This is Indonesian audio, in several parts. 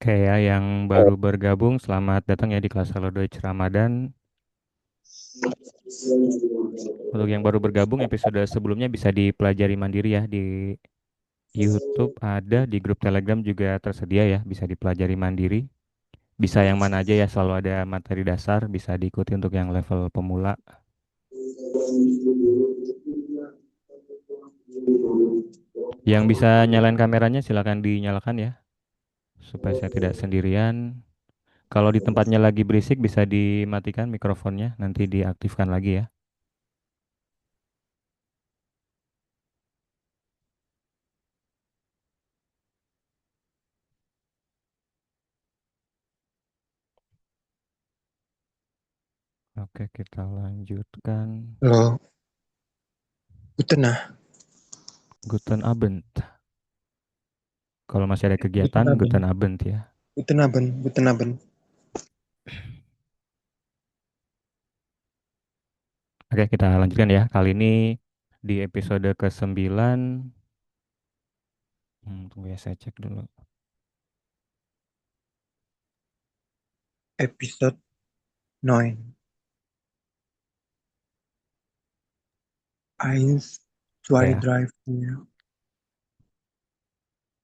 Oke ya, yang baru bergabung, selamat datang ya di kelas Halo Deutsch Ramadan. Untuk yang baru bergabung, episode sebelumnya bisa dipelajari mandiri ya di YouTube ada, di grup Telegram juga tersedia ya, bisa dipelajari mandiri. Bisa yang mana aja ya, selalu ada materi dasar, bisa diikuti untuk yang level pemula. Yang bisa nyalain kameranya silakan dinyalakan ya, supaya saya tidak sendirian. Kalau di tempatnya lagi berisik bisa dimatikan mikrofonnya, nanti diaktifkan lagi ya. Oke, kita lanjutkan. Halo, Guten nah, Guten Abend. Kalau masih ada kegiatan, Guten Guten Abend, Abend ya. Guten Abend, Guten Abend. Oke, kita lanjutkan ya. Kali ini di episode ke-9. Tunggu ya, saya cek dulu. Episode 9. Eins, zwei, Ya. drei, vier.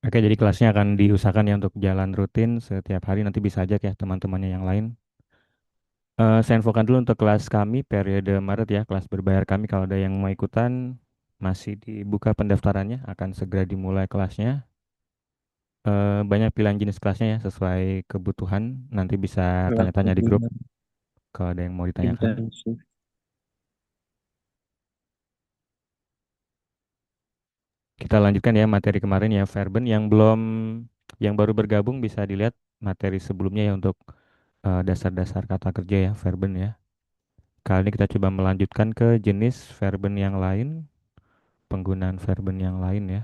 Oke, jadi kelasnya akan diusahakan ya untuk jalan rutin setiap hari. Nanti bisa ajak ya teman-temannya yang lain. Saya infokan dulu untuk kelas kami periode Maret ya. Kelas berbayar kami kalau ada yang mau ikutan masih dibuka pendaftarannya. Akan segera dimulai kelasnya. Banyak pilihan jenis kelasnya ya sesuai kebutuhan. Nanti bisa tanya-tanya di grup Kelakuan kalau ada yang mau ditanyakan. intensif. Kita lanjutkan ya materi kemarin ya, Verben yang belum, yang baru bergabung bisa dilihat materi sebelumnya ya untuk dasar-dasar kata kerja ya, Verben ya. Kali ini kita coba melanjutkan ke jenis Verben yang lain, penggunaan Verben yang lain ya.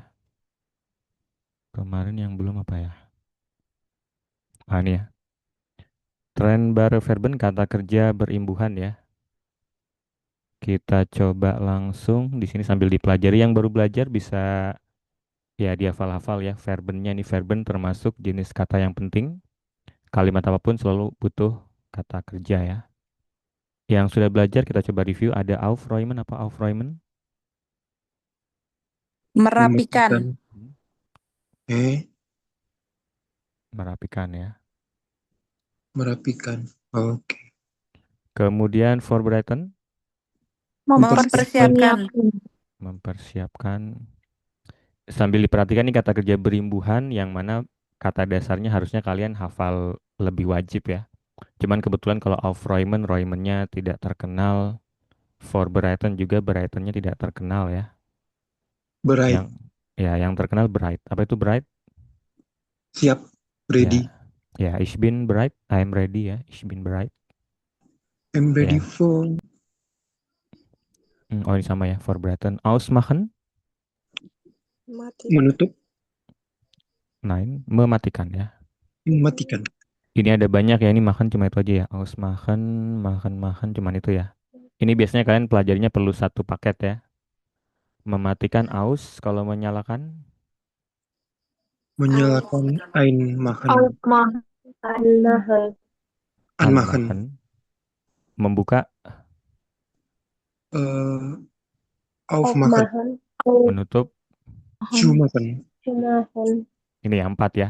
Kemarin yang belum apa ya? Ah ini ya, tren baru Verben kata kerja berimbuhan ya. Kita coba langsung di sini sambil dipelajari. Yang baru belajar bisa ya dihafal-hafal ya, Verbennya ini Verben termasuk jenis kata yang penting. Kalimat apapun selalu butuh kata kerja ya. Yang sudah belajar kita coba review, ada Aufräumen apa Aufräumen? Merapikan. Mematikan. Hmm. Merapikan ya. Merapikan. Oke. Kemudian Vorbereiten, Mempersiapkan. Mempersiapkan. mempersiapkan. Sambil diperhatikan nih kata kerja berimbuhan yang mana kata dasarnya harusnya kalian hafal lebih wajib ya. Cuman kebetulan kalau Aufräumen, Räumennya tidak terkenal. Vorbereiten juga Bereitennya tidak terkenal ya. Yang Bereit. yang terkenal Bereit. Apa itu Bereit? Siap. Ya, Ready. ya, ich bin bereit, I'm ready ya, ich bin bereit. I'm ready Ya, for oh ini sama ya, Vorbereiten. Ausmachen, Mati. menutup. nein, mematikan ya. Mematikan. Ini ada banyak ya, ini makan cuma itu aja ya. Ausmachen, makan cuman itu ya. Ini biasanya kalian pelajarinya perlu satu paket ya. Mematikan aus, kalau menyalakan Menyalakan ein machen. Aufmachen. Anmachen. anmachen. Membuka, Eh, aufmachen. Aufmachen. menutup. Zumachen. Aufmachen. Ini yang empat ya.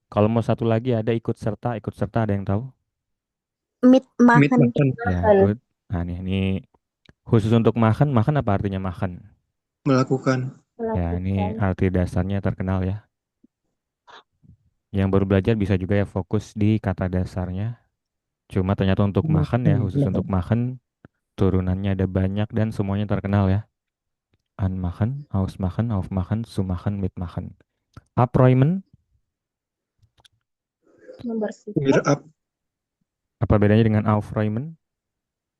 Kalau mau satu lagi ada ikut serta ada yang tahu? Mitmachen. Mitmachen. Ya, good. Nah, ini khusus untuk makan, makan apa artinya makan? Melakukan. Ya, ini Melakukan. arti dasarnya terkenal ya. Yang baru belajar bisa juga ya fokus di kata dasarnya. Cuma ternyata untuk makan ya, khusus untuk Melakukan. makan, turunannya ada banyak dan semuanya terkenal ya. Anmachen, ausmachen, aufmachen, sumachen, mitmachen. Abräumen, Clear Membersihkan. up. apa bedanya dengan aufräumen?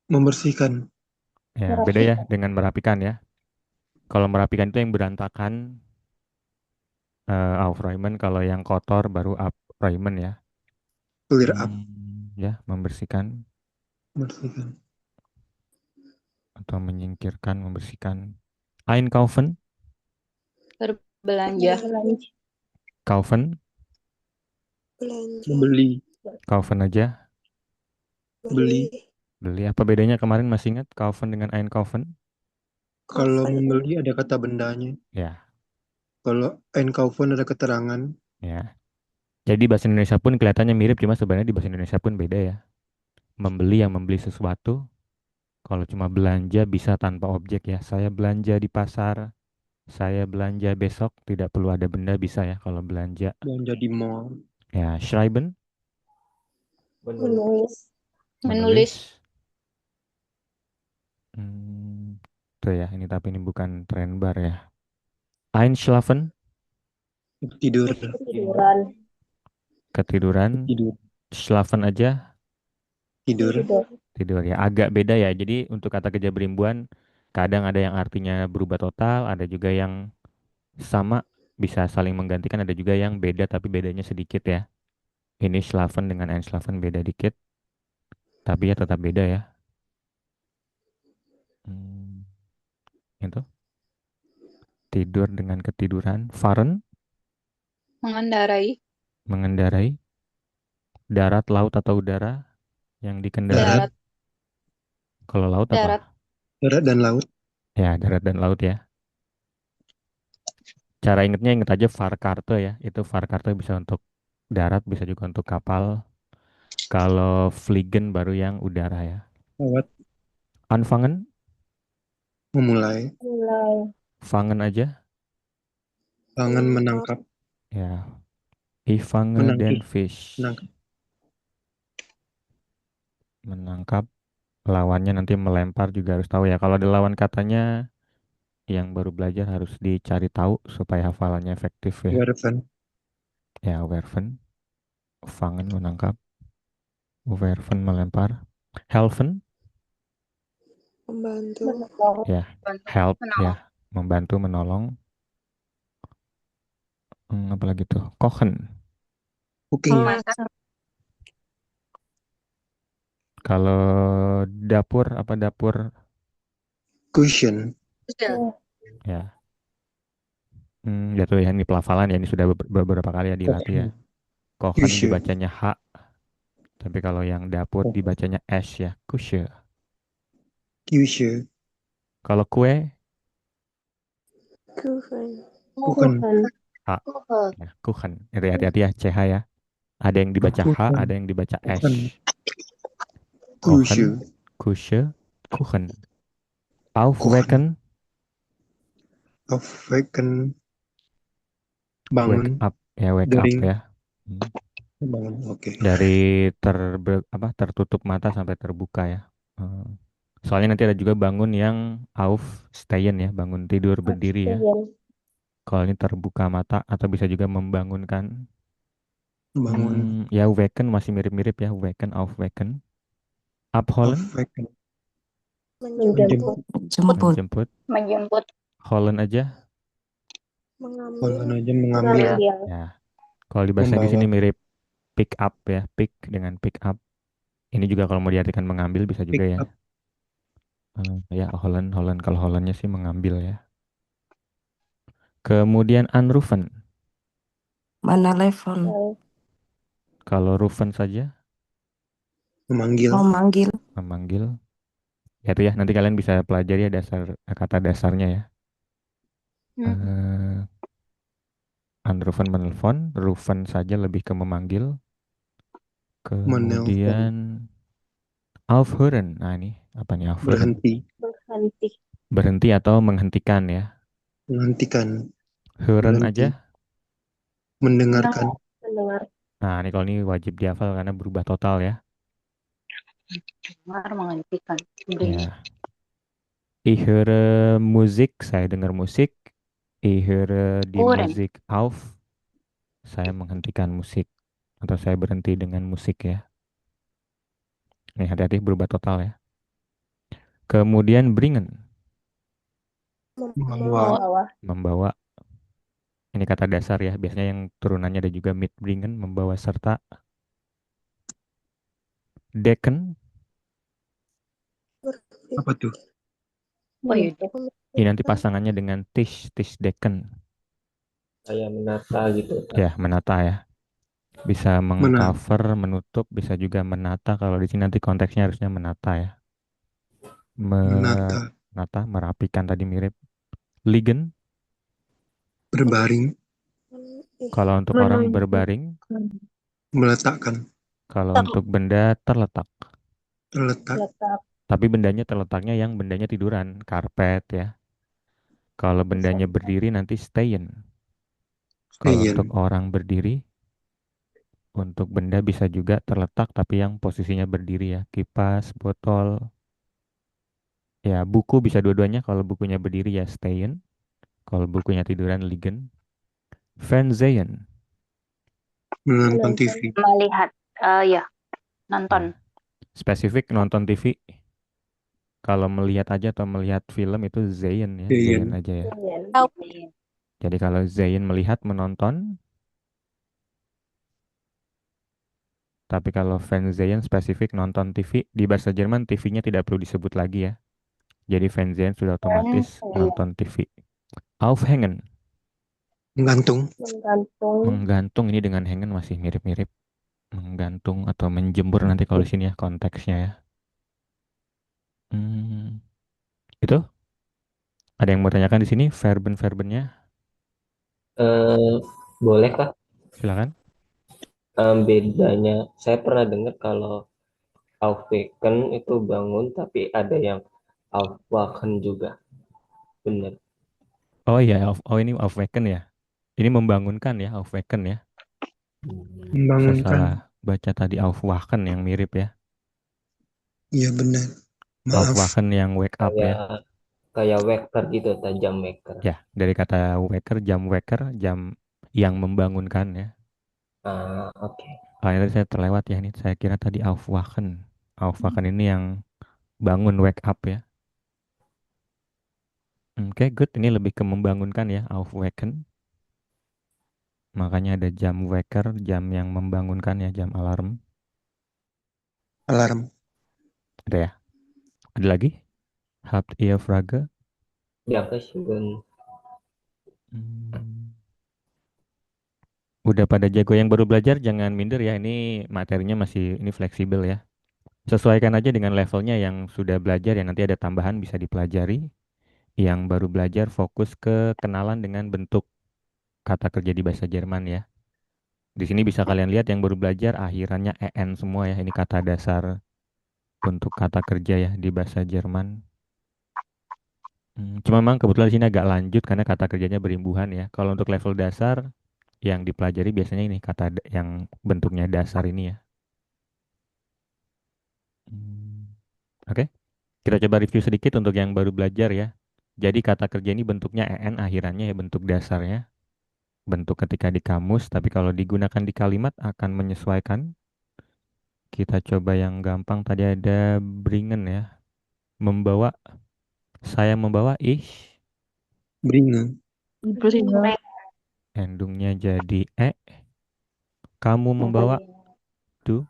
Membersihkan. Ya, beda ya Merapikan. dengan merapikan ya. Kalau merapikan itu yang berantakan, aufräumen. Kalau yang kotor baru abräumen ya. Clear up. Ya, membersihkan Membersihkan. atau menyingkirkan, membersihkan. Einkaufen, Berbelanja. kaufen, Belanja. Membeli. Kaufen aja. Beli. Beli. Apa bedanya kemarin masih ingat kaufen dengan einkaufen? Kalau Kaufen. membeli ada kata bendanya. Ya, Kalau einkaufen ada keterangan. ya. Jadi bahasa Indonesia pun kelihatannya mirip, cuma sebenarnya di bahasa Indonesia pun beda ya. Membeli yang membeli sesuatu, kalau cuma belanja bisa tanpa objek ya. Saya belanja di pasar, saya belanja besok, tidak perlu ada benda bisa ya kalau belanja. Belanja di mall. Ya, schreiben, Menulis. menulis. Hmm, tuh ya, ini tapi ini bukan trend bar ya. Einschlafen, Tidur. Tiduran. ketiduran. Tidur. Schlafen aja, Tidur. Tidur. tidur ya. Agak beda ya. Jadi untuk kata kerja berimbuhan, kadang ada yang artinya berubah total, ada juga yang sama, bisa saling menggantikan, ada juga yang beda tapi bedanya sedikit ya. Ini schlafen dengan einschlafen beda dikit, tapi ya tetap beda ya. Hmm, itu tidur dengan ketiduran. Fahren, Mengendarai. mengendarai. Darat, laut atau udara yang dikendarai. Darat. Darat. Kalau laut apa? Darat. Darat dan laut. Ya, darat dan laut ya. Cara ingetnya inget aja Fahrkarte ya. Itu Fahrkarte bisa untuk darat, bisa juga untuk kapal. Kalau Fliegen baru yang udara ya. Lewat. Anfangen, Memulai. Mulai. fangen aja. Tangan menangkap. Ya, ich fange den Menangkis. Fisch. Menangkap. Menangkap. Lawannya nanti melempar juga harus tahu ya. Kalau ada lawan katanya yang baru belajar harus dicari tahu supaya hafalannya efektif ya. Werfen. Ya, werfen, fangen menangkap, werfen melempar, helfen Membantu. ya, Bantu. help ya, Menolong. membantu menolong. Apalagi tuh, kochen. Cooking. Memasak. Kalau dapur apa dapur Cushion. Sudah. ya. Ya tuh ya, ini pelafalan ya, ini sudah beberapa kali ya dilatih ya. Kochen. Kochen Küche. dibacanya H, tapi kalau yang dapur dibacanya S ya, Küche. Küche. Kalau kue Kuchen. Kuchen. H ya, Kuchen. Hati-hati ya, CH ya. Ada yang dibaca H, Kuchen. ada yang dibaca Kuchen. S. Küche. Kochen, Küche, Kuchen. Kuchen. Aufwecken, Aufwecken. wake Bangun. up ya, wake up Dari. ya. Hmm. Bangun. Oke. Dari tertutup mata sampai terbuka ya. Soalnya nanti ada juga bangun yang aufstehen ya, bangun tidur berdiri ya. Kalau ini terbuka mata atau bisa juga membangunkan. Bangun. Ya waken masih mirip-mirip ya, waken, aufwecken. Abholen, Aufwecken. Menjemput. Jemput. menjemput. Menjemput. Holen aja. Holen Mengambil. aja mengambil. Ya. Kalau di bahasa Inggris Membawa. ini mirip pick up ya, pick dengan pick up. Ini juga kalau mau diartikan mengambil bisa juga Pick ya. up. Ya Holland, Holland kalau Hollandnya sih mengambil ya. Kemudian unrufen. Mana telepon? Kalau rufen saja Memanggil. Memanggil. memanggil. Ya itu ya, nanti kalian bisa pelajari ya dasar kata dasarnya ya. Eh, unrufen menelpon, rufen saja lebih ke memanggil. Menelpon. Kemudian aufhören. Nah ini apa nih aufhören? Berhenti. Berhenti. Berhenti atau menghentikan ya. Menghentikan. Hören Berhenti. aja. Mendengarkan. Mendengar. Nah ini kalau ini wajib dihafal karena berubah total ya. Dengar. Menghentikan. Ya. Ich höre Musik, saya dengar musik. Ich höre die Uren. Musik auf, saya menghentikan musik. Atau saya berhenti dengan musik ya. Nih hati-hati berubah total ya. Kemudian bringen, Membawa. Membawa. membawa. Ini kata dasar ya. Biasanya yang turunannya ada juga mitbringen, membawa serta. Decken, Apa tuh? Oh itu. ini nanti pasangannya dengan tisch, tisch decken. Kayak menata gitu kan. Ya, menata ya. Bisa Mana? mengcover, menutup, bisa juga menata. Kalau di sini nanti konteksnya harusnya menata ya. Menata. Menata, merapikan tadi mirip. Ligen, Berbaring. kalau untuk orang berbaring. Meletakkan. Kalau untuk benda terletak. Terletak. Letak. Tapi bendanya terletaknya yang bendanya tiduran, karpet ya. Kalau bendanya berdiri nanti stayen. Kalau untuk Stay. orang berdiri, untuk benda bisa juga terletak tapi yang posisinya berdiri ya. Kipas, botol, ya buku bisa dua-duanya. Kalau bukunya berdiri ya stayen. Kalau bukunya tiduran liegen. Fernsehen. Menonton Menonton. TV. Melihat. Ya, nonton. Ya, spesifik nonton TV. Kalau melihat aja atau melihat film itu Zayn ya, Zayn Stay. aja ya. Iya. Jadi kalau Zayn melihat menonton, tapi kalau Fernsehen spesifik nonton TV, di bahasa Jerman TV-nya tidak perlu disebut lagi ya. Jadi Fernsehen sudah otomatis Iya. nonton TV. Aufhängen, Menggantung. Menggantung. menggantung ini dengan hängen masih mirip-mirip. Menggantung atau menjemur nanti kalau di sini ya konteksnya ya. Hmm, itu ada yang mau tanyakan di sini verben-verbennya? Eh, boleh Kak? Silakan. Bedanya, saya pernah dengar kalau aufwecken itu bangun, tapi ada yang aufwachen juga. Benar. Oh iya, oh ini aufwecken ya. Ini membangunkan ya, aufwecken ya. Saya Membangunkan. salah baca tadi aufwachen yang mirip ya. Iya benar. Maaf. Aufwachen yang wake up ya. Kayak kayak waker gitu, tajam waker. Ya, dari kata waker, jam yang membangunkan ya. Ah, oke. Ah, ini tadi saya terlewat ya ini. Saya kira tadi aufwachen. Aufwachen ini yang bangun wake up ya. Oke, good. Ini lebih ke membangunkan ya, aufwecken. Makanya ada jam waker, jam yang membangunkan ya, jam alarm. Alarm. Ada ya? Ada lagi? Habt ihr Frage? Dankeschön. Hmm. Udah pada jago yang baru belajar, jangan minder ya. Ini materinya masih ini fleksibel ya. Sesuaikan aja dengan levelnya yang sudah belajar ya. Nanti ada tambahan bisa dipelajari. Yang baru belajar fokus ke kenalan dengan bentuk kata kerja di bahasa Jerman ya. Di sini bisa kalian lihat yang baru belajar akhirannya en semua ya. Ini kata dasar untuk kata kerja ya di bahasa Jerman. Cuma memang kebetulan di sini agak lanjut karena kata kerjanya berimbuhan ya. Kalau untuk level dasar yang dipelajari biasanya ini yang bentuknya dasar ini ya. Hmm, Oke, kita coba review sedikit untuk yang baru belajar ya. Jadi kata kerja ini bentuknya en akhirannya ya bentuk dasarnya. Bentuk ketika di kamus, tapi kalau digunakan di kalimat akan menyesuaikan. Kita coba yang gampang tadi ada bringen ya. Membawa, saya membawa Bringen. endungnya jadi kamu membawa du,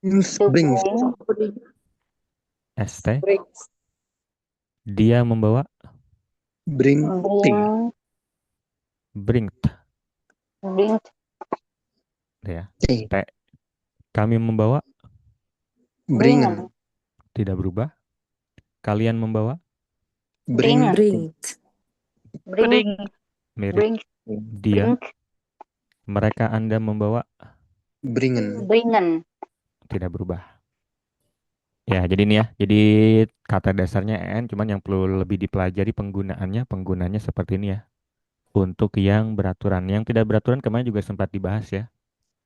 Brings. st, dia membawa Bring. Ting. bringt Bring. ya. Ting. T, kami membawa Bringen. tidak berubah. Kalian membawa Bring. Bring. Bring. mirip Bring. dia. Mereka Anda membawa Bringen. Bringen. tidak berubah. Ya, jadi ini ya. Jadi kata dasarnya en, cuman yang perlu lebih dipelajari penggunaannya seperti ini ya. Untuk yang beraturan, yang tidak beraturan kemarin juga sempat dibahas ya.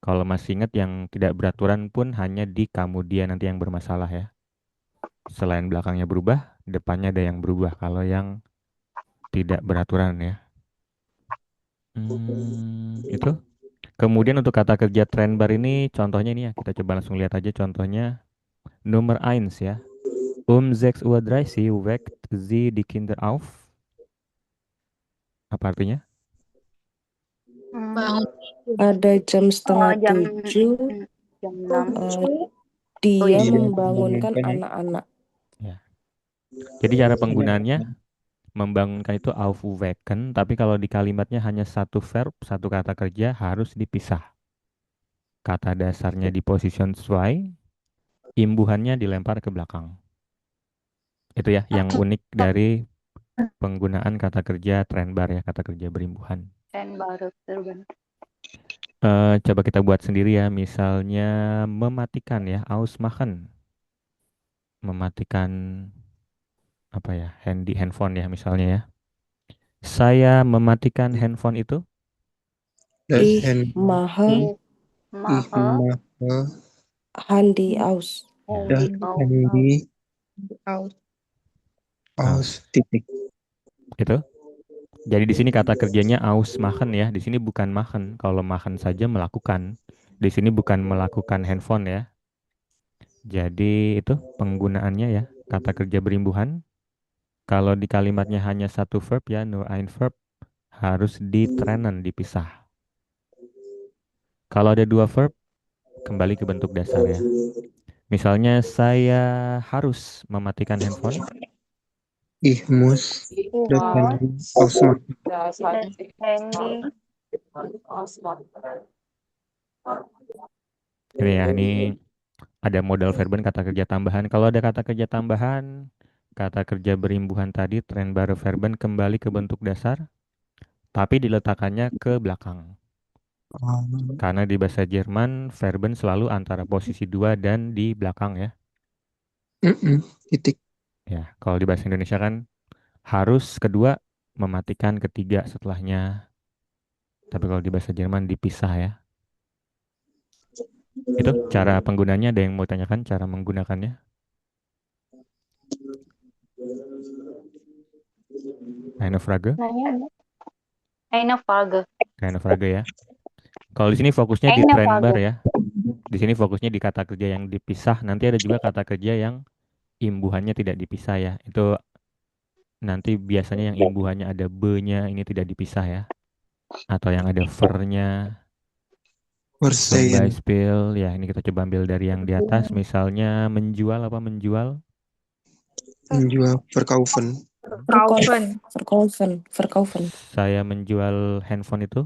Kalau masih ingat yang tidak beraturan pun hanya di kemudian nanti yang bermasalah ya. Selain belakangnya berubah, depannya ada yang berubah. Kalau yang tidak beraturan ya. Itu. Kemudian untuk kata kerja trend bar ini contohnya ini ya. Kita coba langsung lihat aja contohnya. Nomor eins ya. 6:30 Uhr weckt sie die Kinder auf. Apa artinya? Hmm. Ada jam setengah Jam 7, jam 6. dia iya. Dia membangunkan membangunkan. anak-anak. Ya. Jadi cara penggunaannya membangunkan itu aufwecken, tapi kalau di kalimatnya hanya satu verb, satu kata kerja harus dipisah. kata dasarnya di position sesuai, imbuhannya dilempar ke belakang. Itu ya yang unik dari penggunaan kata kerja trend bar ya, kata kerja berimbuhan. Trend baru verben. Coba kita buat sendiri ya, misalnya mematikan ya, ausmachen. Mematikan apa ya, handphone ya misalnya ya. Saya mematikan handphone itu. Das Ich Handy. mache Ich Mahe mache Handy aus. Ya, das Handy Aus. aus. Titik. itu. Jadi di sini kata kerjanya ausmachen ya. Di sini bukan machen. Kalau machen saja melakukan. Di sini bukan melakukan handphone ya. Jadi itu penggunaannya ya. Kata kerja berimbuhan. Kalau di kalimatnya hanya satu verb ya, nur ein verb, harus ditrennen, dipisah. Kalau ada dua verb, kembali ke bentuk dasar ya. Misalnya saya harus mematikan handphone. Ich muss das Handy ausmachen. das Handy Ini ya, ini ada modal verben kata kerja tambahan. Kalau ada kata kerja tambahan, kata kerja berimbuhan tadi, tren baru verben kembali ke bentuk dasar, tapi diletakkannya ke belakang. Karena di bahasa Jerman, verben selalu antara posisi 2 dan di belakang ya. Titik. Ya, kalau di bahasa Indonesia kan harus kedua, mematikan ketiga setelahnya. Tapi kalau di bahasa Jerman dipisah ya. Itu cara penggunanya, ada yang mau tanyakan cara menggunakannya? Eine Frage? nanya eine Frage. Eine Frage ya. Kalau di sini fokusnya di Eine trend bar Frage. ya. Di sini fokusnya di kata kerja yang dipisah. Nanti ada juga kata kerja yang imbuhannya tidak dipisah ya. Itu nanti biasanya yang imbuhannya ada be-nya ini tidak dipisah ya. Atau yang ada ver-nya. Zum Verstehen. Beispiel, ya ini kita coba ambil dari yang di atas. Misalnya menjual apa menjual? Menjual. Verkaufen. Verkaufen. Saya menjual handphone itu.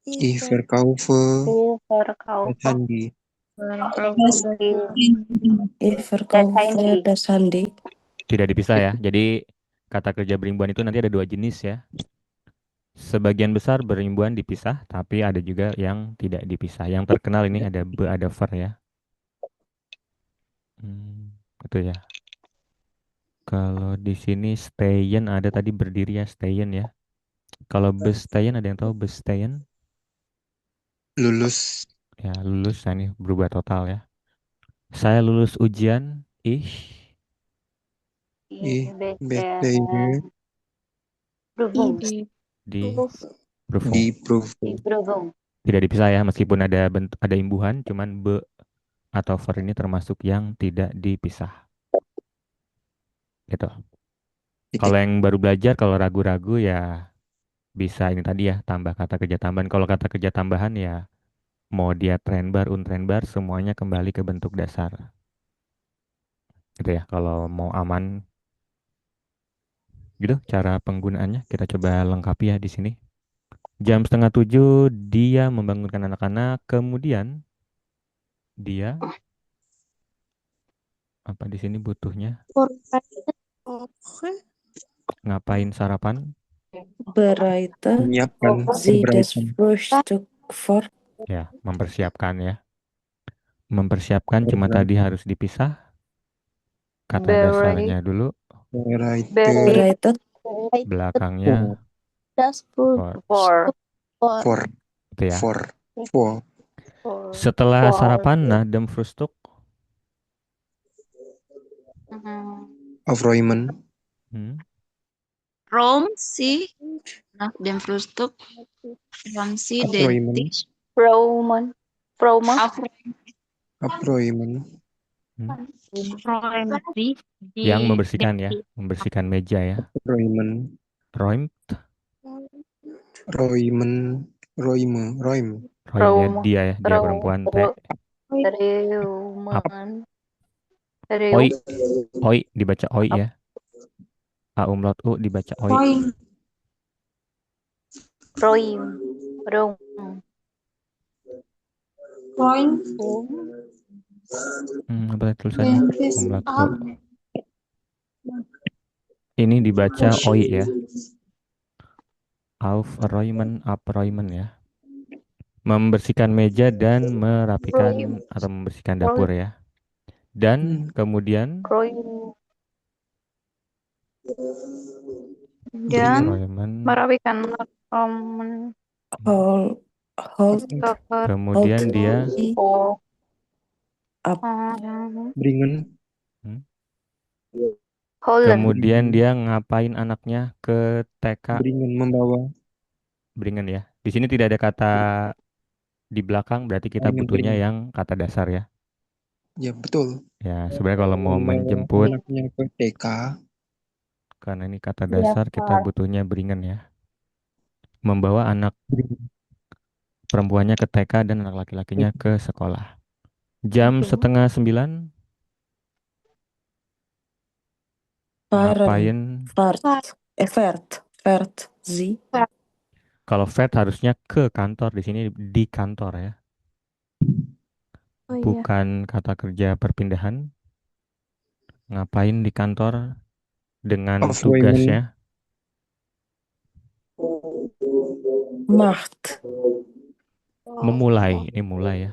Ich verkaufe Ich das verkaufe Handy. Ich das verkaufe Handy. das Handy. Tidak dipisah ya. Jadi kata kerja berimbuhan itu nanti ada dua jenis ya. Sebagian besar berimbuhan dipisah, tapi ada juga yang tidak dipisah. Yang terkenal ini ada be, ada ver ya. Itu ya. Kalau di sini stayen ada tadi berdiri ya, stayen ya. Kalau bestayen ada yang tahu bestayen? Lulus. Ya, lulus. Nah, ini berubah total ya. Saya lulus ujian, Ich Ich bestehe Prüfung. di Prüfung. die Prüfung. Die Prüfung. Tidak dipisah ya, meskipun ada ada imbuhan, cuman be atau ver ini termasuk yang tidak dipisah. Gitu. Kalau yang baru belajar, kalau ragu-ragu ya bisa ini tadi ya, tambah kata kerja tambahan. Kalau kata kerja tambahan ya mau dia trend bar, untrend bar, semuanya kembali ke bentuk dasar. Gitu ya, kalau mau aman. Gitu cara penggunaannya. Kita coba lengkapi ya di sini. Jam 6:30 dia membangunkan anak-anak, kemudian dia apa di sini butuhnya? Ngapain sarapan? Bereite Menyiapkan. Sie das Berberaitan. Frühstück vor. Ya, mempersiapkan ya. Mempersiapkan cuma tadi harus dipisah. Kata dasarnya dulu, Bereite. Bereitet belakangnya Das for. For. Itu ya. For. For. Setelah sarapan, nah dem frühstück, Aufräumen. Rom sie nach dem Frühstück räumen sie den Aufräumen. Tisch Fromen. Fromen. Aufräumen. räumen sie yang die membersihkan ya, membersihkan meja ya. Räumen. Räumt, Räumen. Räume. Räum. Räum ya, Räum. dia ya, dia perempuan. Reumen. Oi, oi dibaca oi ya. A umlaut u dibaca oi. Roim. Rom. Freund. Apa tulisannya? Umlaut. Ini dibaca oi ya. Aufräumen, abräumen ya. Membersihkan meja dan merapikan atau membersihkan dapur ya. Dan kemudian Dan Räumen, merapikan Hold. Hold. kemudian dia Up. Bringen. Holland. kemudian dia ngapain anaknya ke TK. Bringen membawa. Bringen ya. Di sini tidak ada kata di belakang, berarti kita Bringen, butuhnya bringen. yang kata dasar ya. Ya betul. Ya, sebenarnya kalau mau Membawa menjemput, anaknya ke TK. karena ini kata dasar, kita butuhnya bringen ya. Membawa anak perempuannya ke TK dan anak laki-lakinya ke sekolah. Jam setengah 9, ngapain? Fährt sie. Kalau vet harusnya ke kantor, di sini di kantor ya. Bukan kata kerja perpindahan. Ngapain di kantor dengan Aufräumen. tugasnya? Macht. Memulai, ini mulai ya.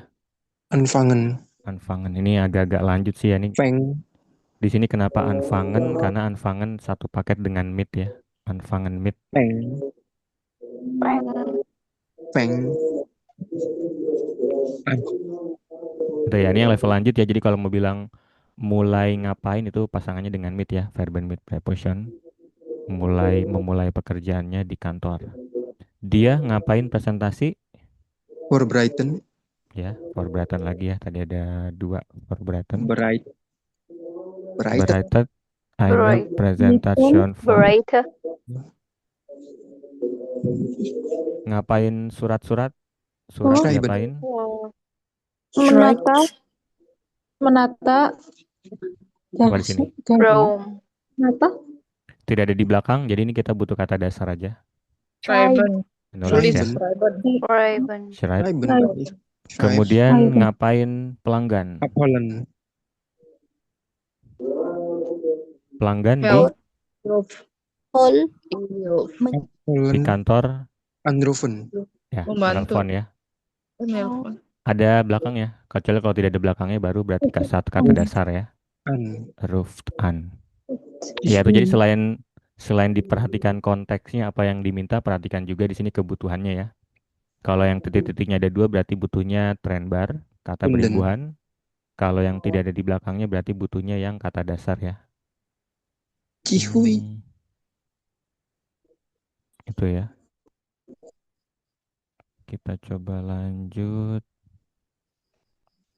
Anfangen. Anfangen ini agak-agak lanjut sih ya ini. Feng. Di sini kenapa anfangen? Karena anfangen satu paket dengan mit ya. Anfangen mit. Feng. Feng. Itu ya, ini yang level lanjut ya. Jadi kalau mau bilang mulai ngapain itu pasangannya dengan mit ya, verben mit preposition. Memulai pekerjaannya di kantor. Dia ngapain presentasi? Vorbereiten. Ya, Vorbereiten lagi ya. Tadi ada 2 Vorbereiten. Bereiten. Bereitet eine Präsentation vor. Bereiter. Ngapain surat-surat? Surat Schreiben. ngapain? Menata. Menata. Apa di sini? Rome. Menata. Tidak ada di belakang, jadi ini kita butuh kata dasar aja. Schreiben. Menulis ya. Schreiben. Schreiben. Schreiben. Kemudian ngapain pelanggan? Abholen. Pelanggan di Hol. di Abholen. kantor Anrufen. ya, Membantu. telepon ya. Menelpon. Ada belakangnya. Kecuali kalau tidak ada belakangnya baru berarti kata dasar ya. Ruft an. Ya itu jadi selain diperhatikan konteksnya apa yang diminta, perhatikan juga di sini kebutuhannya ya. Kalau yang titik-titiknya ada 2 berarti butuhnya trend bar, kata Unden. berimbuhan. Kalau yang tidak ada di belakangnya berarti butuhnya yang kata dasar ya. Cihui. Itu ya. Kita coba lanjut.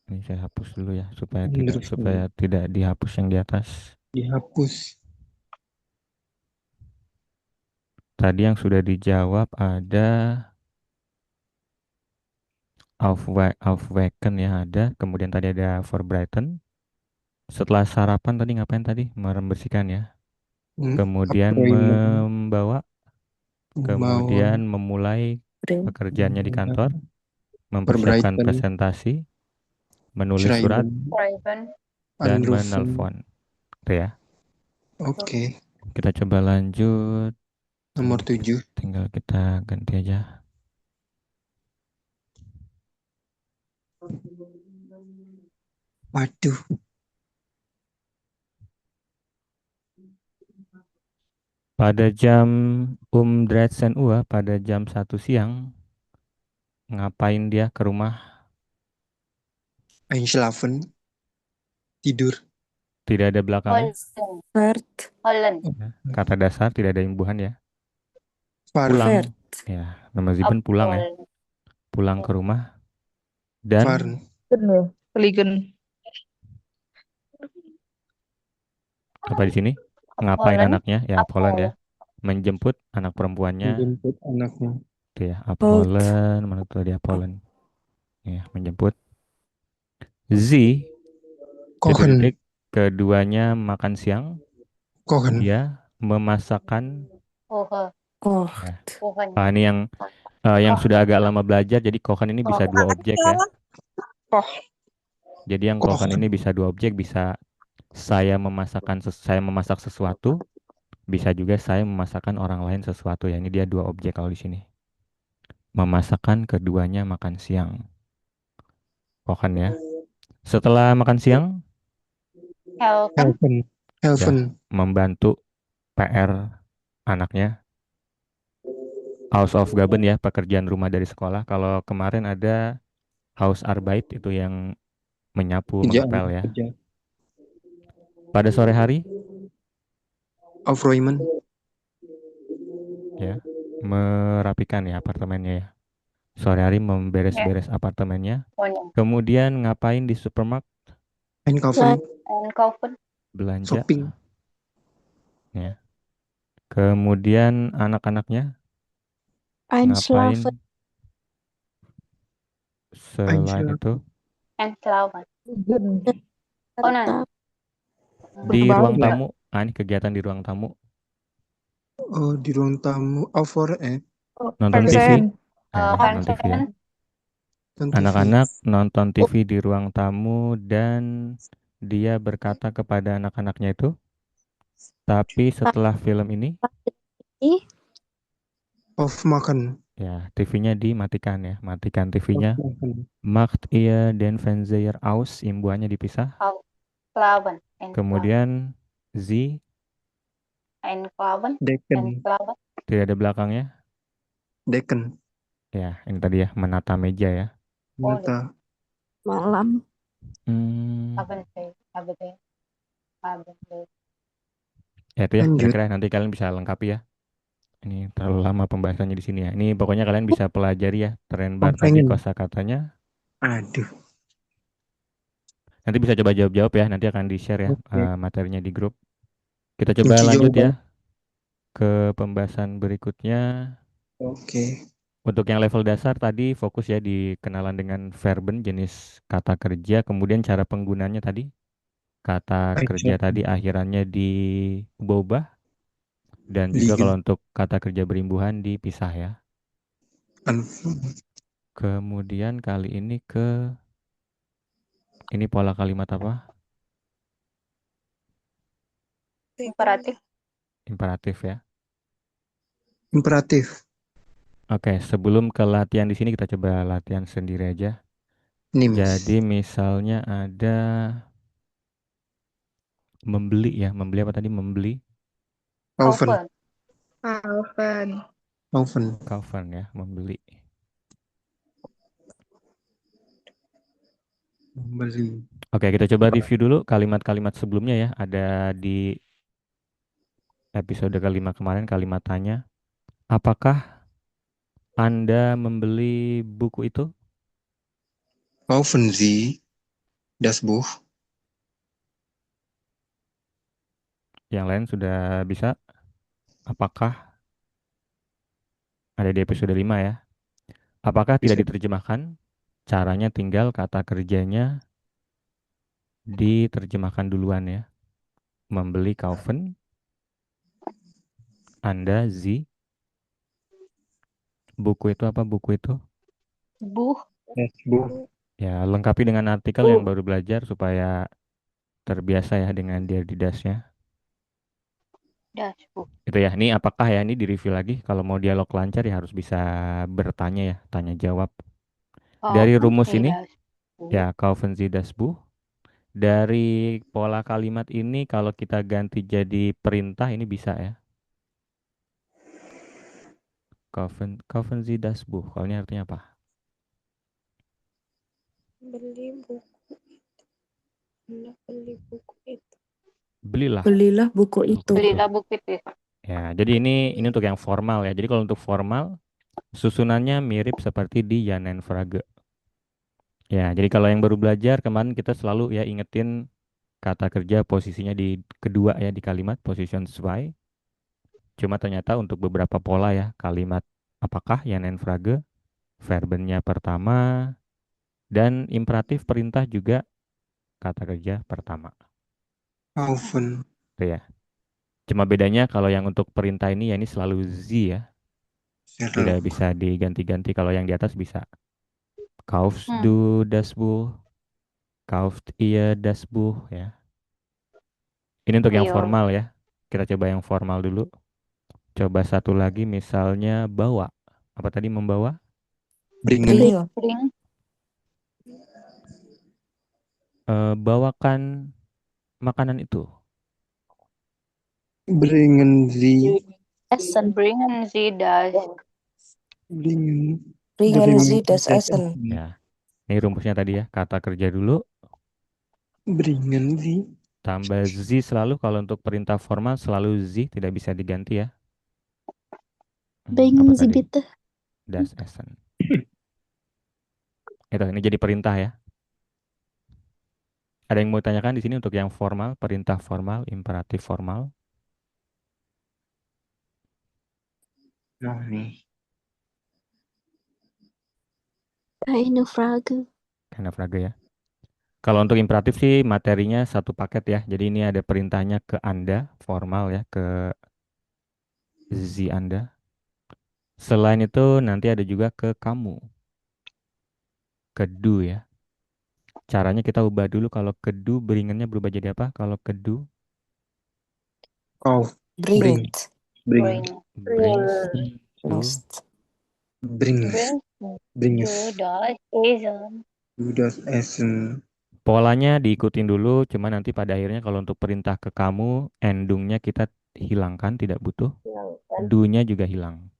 Ini saya hapus dulu ya supaya tidak dihapus yang di atas. Dihapus. Tadi yang sudah dijawab ada Aufwecken ya ada. Kemudian tadi ada Vorbereiten. Setelah sarapan tadi ngapain tadi? Membersihkan ya. Kemudian membawa. Kemudian memulai pekerjaannya di kantor. Mempersiapkan presentasi. Menulis surat. Dan menelpon. Itu ya. Oke. Kita coba lanjut. Nomor 7. Tinggal kita ganti aja. Waduh. Pada jam 13 Uhr, pada jam 1 siang, ngapain dia ke rumah? Einschlafen. Tidur. Tidak ada belakangnya. Holland. Kata dasar tidak ada imbuhan ya. Fahren. Pulang. Ya, nama Ziben pulang ya. Pulang ke rumah. Dan Fahren. Fliegen. apa di sini? Ngapain anaknya? Ya, Poland ya. Menjemput anak perempuannya. Menjemput anaknya. Itu ya, Poland. Mana tuh dia Poland? Ya, menjemput. Z. Kochen. Titik-titik. Keduanya makan siang. Kochen. Dia memasakkan. Kocht. Ini yang sudah agak lama belajar. Jadi kochen ini bisa 2 objek ya. Koch. Jadi yang kochen Kochen. ini bisa dua objek, bisa saya memasak sesuatu, bisa juga saya memasakkan orang lain sesuatu ya. Ini dia dua objek kalau di sini. Memasakkan keduanya makan siang. Kochen ya. Setelah makan siang, Helpen. Helpen. Helpen. ya membantu PR anaknya. Hausaufgaben ya, pekerjaan rumah dari sekolah. Kalau kemarin ada Hausarbeit itu yang menyapu, Kerjaan. mengepel ya. Kerja. Pada sore hari Aufräumen. ya, merapikan ya apartemennya ya. Sore hari memberes-beres apartemennya. Wonen. Kemudian ngapain di supermarket? Einkaufen. Einkaufen. Belanja Shopping. ya. Kemudian anak-anaknya ngapain Einschlafen. selain itu? Einkaufen. Onan. Di ruang Berbalik. tamu. Ini kegiatan di ruang tamu. Oh, di ruang tamu. Nonton TV. Fernsehen. Nonton TV ya. Fernsehen. Dan TV. Anak-anak nonton TV di ruang tamu dan dia berkata kepada anak-anaknya itu, tapi setelah film ini, Aufmachen. ya TV-nya dimatikan ya, matikan TV-nya. Aufmachen. Macht ihr den Fernseher aus, imbuhannya dipisah. Klaven. Kemudian Sie, Einkaufen. Decken. Einkaufen. tidak ada belakangnya. Decken. Ya, ini tadi ya, menata meja ya. Menata. Malam. Abendtee. Abendtee. Abendtee. Ya itu ya, Lanjut. kira-kira nanti kalian bisa lengkapi ya. Ini terlalu lama pembahasannya di sini ya. Ini pokoknya kalian bisa pelajari ya, Trenbar tadi Pengen. kosakatanya. Aduh. Nanti bisa coba jawab-jawab ya, nanti akan di-share ya Oke. materinya di grup. Kita coba Kunci lanjut jawaban. ya ke pembahasan berikutnya. Oke. Untuk yang level dasar tadi fokus ya di kenalan dengan verben jenis kata kerja, kemudian cara penggunaannya tadi. Kata kerja tadi akhirannya diubah-ubah, dan juga kalau Liegen. untuk kata kerja berimbuhan dipisah ya. Anfang. Kemudian kali ini ini pola kalimat apa? Imperatif. Imperatif ya. Imperatif. Oke, sebelum ke latihan di sini kita coba latihan sendiri aja. Nims. Jadi misalnya ada membeli ya, membeli apa tadi? Membeli Kaufen. Alvan. Kaufen. kaufen ya, membeli. Membeli. Oke, kita coba review dulu kalimat-kalimat sebelumnya ya. Ada di episode kelima kemarin kalimat tanya. Apakah Anda membeli buku itu? Kaufen Sie das Buch? Yang lain sudah bisa? Apakah ada di episode 5 ya? Apakah tidak Bisa. diterjemahkan? Caranya tinggal kata kerjanya diterjemahkan duluan ya. Membeli kaufen, Anda Sie. Buku itu apa buku itu? Buh. Das Buch. Ya, lengkapi dengan artikel yang baru belajar supaya terbiasa ya dengan dia didasnya. Das Buch. Itu ya, ini apakah ya, ini di review lagi. Kalau mau dialog lancar ya harus bisa bertanya ya, tanya jawab. Dari rumus ini, ya, kaufen Sie das Buch. Dari pola kalimat ini kalau kita ganti jadi perintah ini bisa ya. Kaufen Sie das Buch. Kalau ini artinya apa? Beli buku itu. Beli buku itu. Belilah. Belilah buku itu. Belilah buku itu. Ya, jadi ini untuk yang formal ya. Jadi kalau untuk formal susunannya mirip seperti di Jan en Frage. Ya, jadi kalau yang baru belajar kemarin kita selalu ya ingetin kata kerja posisinya di kedua ya di kalimat position 2. Cuma ternyata untuk beberapa pola ya kalimat apakah Jan en Frage, verbennya pertama, dan imperatif perintah juga kata kerja pertama. Kaufen. Itu ya. Cuma bedanya kalau yang untuk perintah ini ya ini selalu Z ya. Tidak bisa diganti-ganti, kalau yang di atas bisa. Kaufst du das Buch? Kauft ihr das Buch ya. Ini untuk yang Iya. formal ya. Kita coba yang formal dulu. Coba satu lagi misalnya bawa. Apa tadi membawa? Bringen. Bringen. Bring. Bawakan makanan itu. Bringen Sie. Essen. Bringen Sie das. Bringen. Bringen Sie das Essen. Ya. Ini rumusnya tadi ya. Kata kerja dulu. Bringen Sie. Tambah Z selalu. Kalau untuk perintah formal selalu Z. Tidak bisa diganti ya. Bringen Apa Sie tadi? bitte. Das Essen. Itu, ini jadi perintah ya. Ada yang mau tanyakan di sini untuk yang formal, perintah formal, imperatif formal? Nah nih. Keine Frage. Karena Frage ya. Kalau untuk imperatif sih materinya satu paket ya. Jadi ini ada perintahnya ke Anda, formal ya, ke Z Anda. Selain itu nanti ada juga ke kamu, ke du ya. Caranya kita ubah dulu kalau ke du beringannya berubah jadi apa? Kalau ke du Kauf. Bring. Bringt. Bring. brings to Lost. Brings. Bring. Brings. Du das Essen. Du das Essen. polanya diikutin dulu, cuma nanti pada akhirnya kalau untuk perintah ke kamu, endungnya kita hilangkan, tidak butuh. Du-nya juga hilang.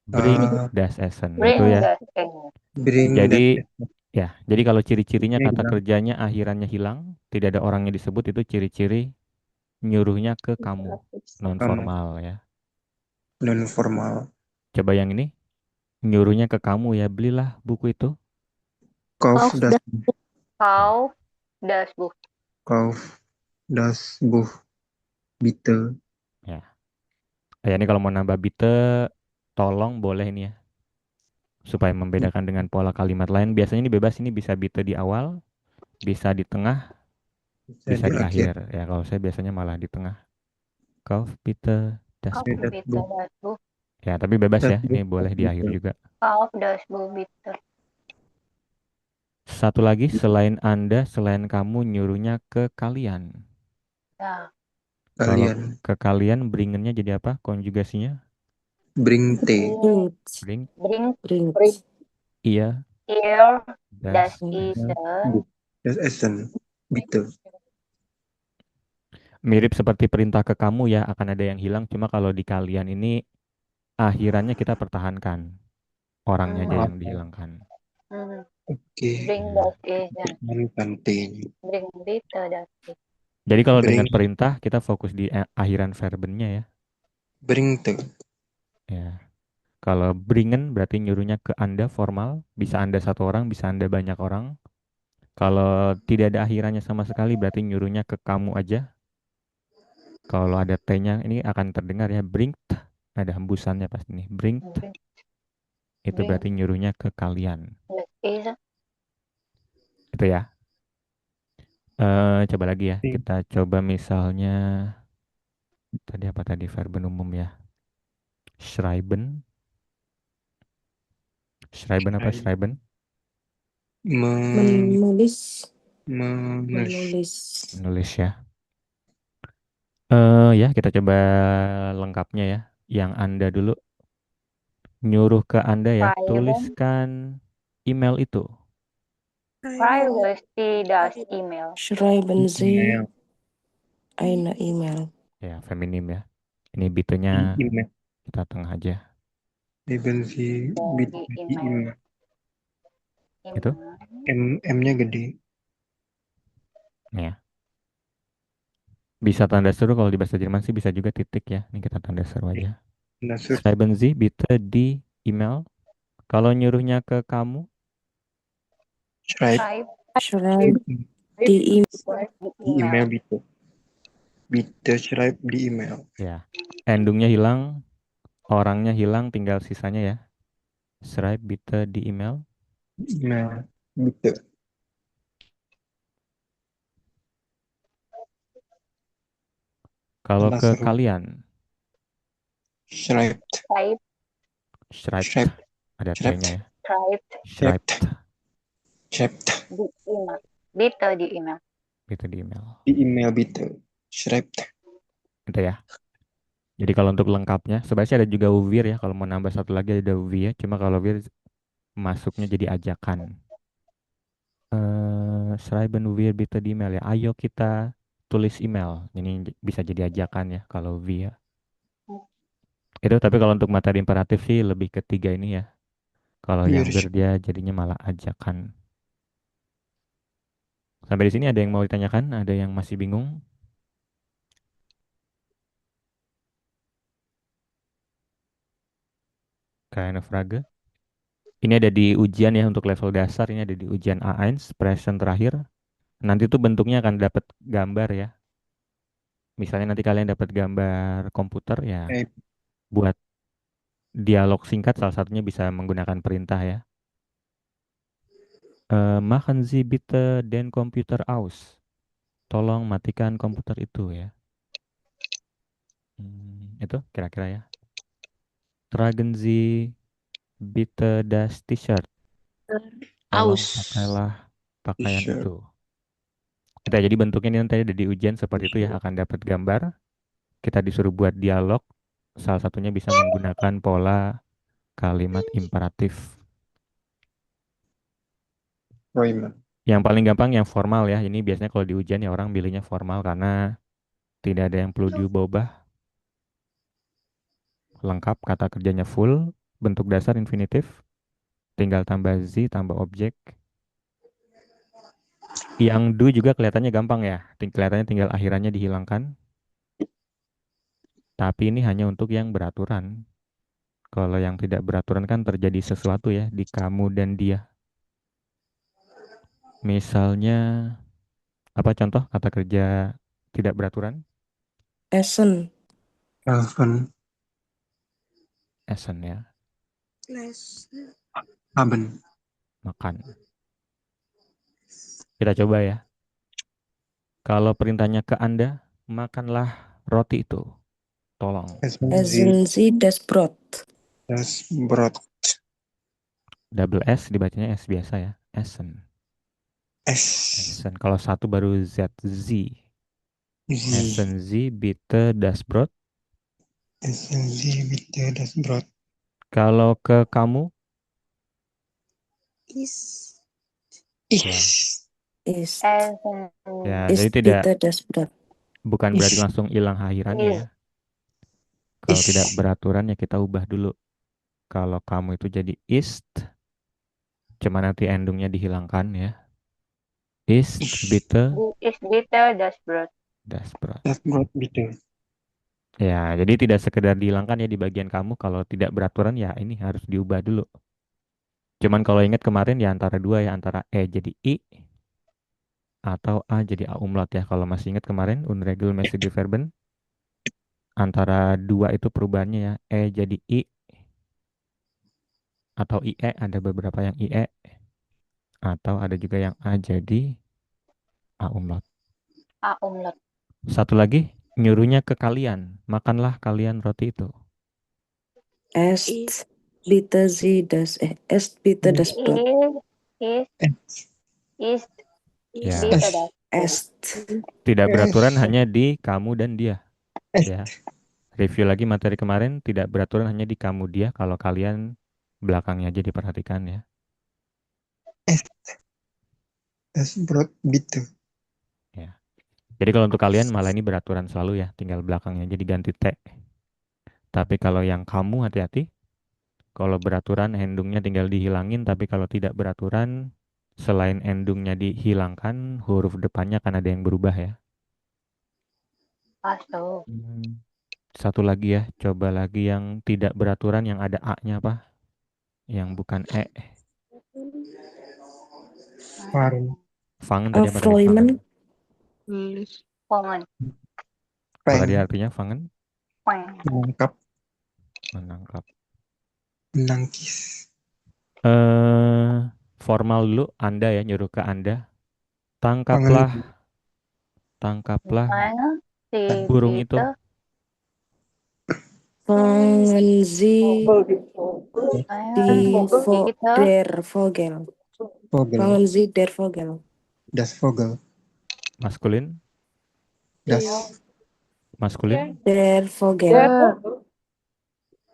Bring das Essen. Bring Itu ya. das Essen. Bring Jadi das Essen. ya, jadi kalau ciri-cirinya Ini kata hilang. kerjanya akhirannya hilang, tidak ada orangnya disebut, itu ciri-ciri nyuruhnya ke kamu, non Kamu. formal ya. Non formal. Coba yang ini, nyuruhnya ke kamu ya, belilah buku itu. Kauf das. Kauf das Buch. Kauf das Buch. Bitte. Ya. Ya ini kalau mau nambah bitte, tolong boleh ini ya, supaya membedakan dengan pola kalimat lain. Biasanya ini bebas, ini bisa bitte di awal, bisa di tengah, bisa Di di akhir. akhir. Ya kalau saya biasanya malah di tengah. Kauf bitte das Kauf Buch. Das bitte Buch. das Buch. Ya tapi bebas Das ya, ini Buch. boleh di akhir Bitte. juga. Kauf das Buch bitte. Satu lagi, selain Anda, selain kamu, nyuruhnya ke kalian. Ya. Kalau Kalian. ke kalian, bringennya jadi apa konjugasinya? Bring T. Bringt. Bring, Bring Bringt. iya, ihr das das Essen. Buch. Das Essen. Bitte. mirip seperti perintah ke kamu ya, akan ada yang hilang. Cuma kalau di kalian ini, akhirannya kita pertahankan. Orangnya aja yang dihilangkan. Hmm. Oke. Bring das Essen. Pertahankan T-nya. Bring bitte das Essen. Jadi kalau Bring. dengan perintah, kita fokus di akhiran verbennya ya. Bring T. Ya. Kalau bringen berarti nyuruhnya ke Anda formal. Bisa Anda satu orang, bisa Anda banyak orang. Kalau tidak ada akhirannya sama sekali berarti nyuruhnya ke kamu aja. Kalau ada T-nya ini akan terdengar ya, bringt. Ada hembusannya pasti nih. Bringt Bring itu berarti nyuruhnya ke kalian. das Essen. Itu ya. Coba lagi ya. Kita coba misalnya tadi apa tadi verben umum ya. Schreiben. Schreiben apa schreiben? Menulis. Menulis. Menulis. Menulis ya. Ya kita coba lengkapnya ya. Yang Anda dulu nyuruh ke Anda ya, Schreiben. tuliskan email itu. Schreiben Sie das E-Mail. Schreiben Sie Email. eine E-Mail. Ya, feminim ya. Ini bitunya Email. kita tengah aja. Schreiben Sie bitte Di di email. Itu? M-nya gede. Ya. Bisa tanda seru kalau di bahasa Jerman sih bisa juga titik ya. Ini kita tanda seru aja. Nasur. Schreiben Sie bitte di email. Kalau nyuruhnya ke kamu, Schreib Schreib di di email bitte. Bitte schreib di email. ya. Endungnya hilang, orangnya hilang, tinggal sisanya ya. Schreib bitte di email. Email bitte. Kalau ke Nasur. kalian, Schreibt. schreibt. Schreibt. Ada Schreibt. T-nya ya. Schreibt Schreibt. Schreibt. di email. Bitte di email. Itu di email. Di email bitte. Schreibt. Itu ya. Jadi kalau untuk lengkapnya, sebenarnya ada juga wir ya. Kalau mau nambah satu lagi ada wir. Cuma kalau wir masuknya jadi ajakan. Schreiben wir bitte di email ya. Ayo kita tulis email. Ini bisa jadi ajakan ya kalau wir. Itu tapi kalau untuk materi imperatif sih lebih ketiga ini ya. Kalau yang Wir. wir dia jadinya malah ajakan. Sampai di sini ada yang mau ditanyakan? Ada yang masih bingung? Keine Frage. Ini ada di ujian ya untuk level dasar. Ini ada di ujian A1, present terakhir. Nanti tuh bentuknya akan dapat gambar ya. Misalnya nanti kalian dapat gambar komputer ya. Schreibt. Buat dialog singkat salah satunya bisa menggunakan perintah ya. Machen Sie bitte den Computer aus. Tolong matikan komputer itu ya. Itu kira-kira ya. Tragen Sie bitte das T-shirt. Tolong Aus. pakailah pakaian T-shirt. itu. Kita jadi bentuknya ini nanti ada di ujian seperti itu ya, akan dapat gambar. Kita disuruh buat dialog. Salah satunya bisa menggunakan pola kalimat imperatif. Räumen. Yang paling gampang yang formal ya. Ini biasanya kalau di ujian ya orang pilihnya formal karena tidak ada yang perlu diubah. Lengkap, kata kerjanya full, bentuk dasar infinitif. Tinggal tambah Z, tambah objek. Yang do juga kelihatannya gampang ya. Kelihatannya tinggal akhirannya dihilangkan. Tapi ini hanya untuk yang beraturan. Kalau yang tidak beraturan kan terjadi sesuatu ya di kamu dan dia. Misalnya, apa contoh kata kerja tidak beraturan? Essen. Helfen. Essen ya, Haben. makan. Kita coba ya. Kalau perintahnya ke Anda, makanlah roti itu. Tolong. Essen Sie Essen Sie das Brot. das Brot. Double S dibacanya S biasa ya. Essen. Es. Essen. Kalau satu baru Z. Z. Sie. Essen Sie bitte das Brot. Essen Sie bitte das Brot. Kalau ke kamu, Is. Ist. ya Ist jadi tidak bitte das Brot. bukan berarti Is. langsung hilang akhirannya ya. Kalau tidak beraturan ya kita ubah dulu. Kalau kamu itu jadi ist, cuma nanti endingnya dihilangkan ya. Ist bitte Ist bitte das Brot. das Brot. Das Brot bitte. Ya, jadi tidak sekedar dihilangkan ya di bagian kamu. Kalau tidak beraturan ya ini harus diubah dulu. Cuman kalau ingat kemarin ya antara dua ya, antara E jadi I atau A jadi A umlaut ya. Kalau masih ingat kemarin unregelmäßige Verben antara dua itu perubahannya ya. E jadi I atau IE, ada beberapa yang IE atau ada juga yang A jadi A umlaut. A umlaut. Satu lagi nyuruhnya ke kalian, makanlah kalian roti itu. Esst bitte Sie das. Esst bitte das Brot. Ist Ya, bitte das. Esst. tidak beraturan hanya di kamu dan dia. Ya, review lagi materi kemarin, tidak beraturan hanya di kamu dia. Kalau kalian belakangnya aja diperhatikan ya. Das Brot bitte. Ya. Jadi kalau untuk kalian malah ini beraturan selalu ya, tinggal belakangnya aja diganti T. Tapi kalau yang kamu hati-hati, kalau beraturan endungnya tinggal dihilangin, tapi kalau tidak beraturan selain endungnya dihilangkan, huruf depannya akan ada yang berubah ya. Aso. Satu lagi ya, coba lagi yang tidak beraturan yang ada A-nya apa? Yang bukan E. Fahren. Fangen tadi apa tadi? Aufräumen. Pongen. Apa tadi Peng. artinya fangen? Peng. Menangkap. Menangkap. Menangkis. Formal dulu, Anda ya, nyuruh ke Anda. Pangan. Tangkaplah Mana si burung itu. Peter? Fangen Sie Mana die Peter? der Vogel. Vogel. Fangen Sie der Vogel. Das Vogel. Maskulin, Das maskulin. Der Vogel.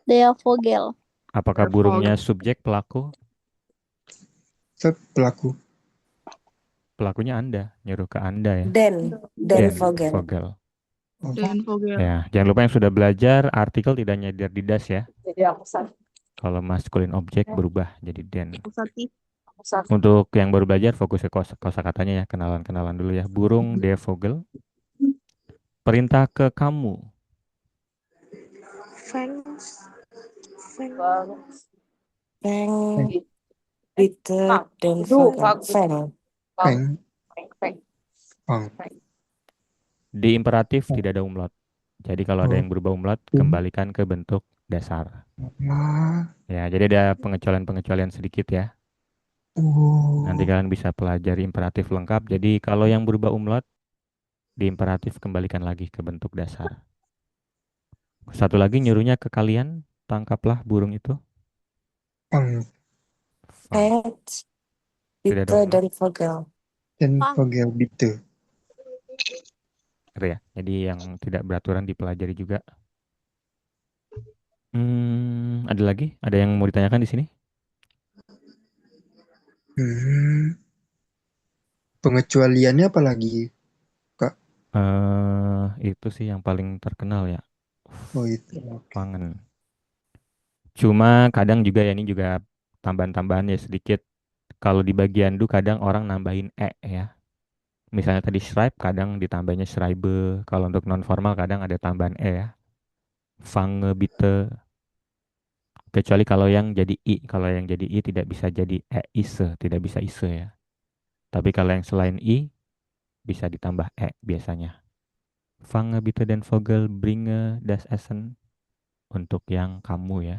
Der Vogel. Apakah burungnya subjek pelaku? pelaku. Pelakunya Anda, nyuruh ke Anda ya. Den Den Vogel. Vogel. Den Vogel. Ya, jangan lupa yang sudah belajar artikel tidak nyadar di das ya. Kalau maskulin objek berubah jadi den. Usati. Untuk yang baru belajar fokus ke kosakatanya ya, kenalan-kenalan dulu ya. Burung der Vogel. Perintah ke kamu. Feng, Peter, den Vogel. Feng. Peng. Pang. Di imperatif tidak ada umlaut. Jadi kalau ada Oh. yang berubah umlaut, kembalikan ke bentuk dasar. Ah. Ya, jadi ada pengecualian-pengecualian sedikit ya. Oh. Nanti kalian bisa pelajari imperatif lengkap. Jadi kalau yang berubah umlaut, di imperatif kembalikan lagi ke bentuk dasar. Satu lagi nyuruhnya ke kalian, tangkaplah burung itu. Pang. Fang. Feng, Tidak ada Peter, umlaut. den Vogel. Den Pang. Vogel bitte. Gitu ya. Jadi yang tidak beraturan dipelajari juga. Ada lagi? Ada yang mau ditanyakan di sini? Pengecualiannya apa lagi? Itu sih yang paling terkenal ya. Oh itu. Fangen. Cuma kadang juga ya ini juga tambahan-tambahan ya sedikit. Kalau di bagian du kadang orang nambahin ya. Misalnya tadi schreib kadang ditambahnya schreibe. Kalau untuk non formal kadang ada tambahan ya. Fange bitte. Kecuali kalau yang jadi i. Kalau yang jadi i tidak bisa jadi ise, tidak bisa ise ya. Tapi kalau yang selain i bisa ditambah biasanya. Fange bitte den Vogel bringe das Essen untuk yang kamu ya.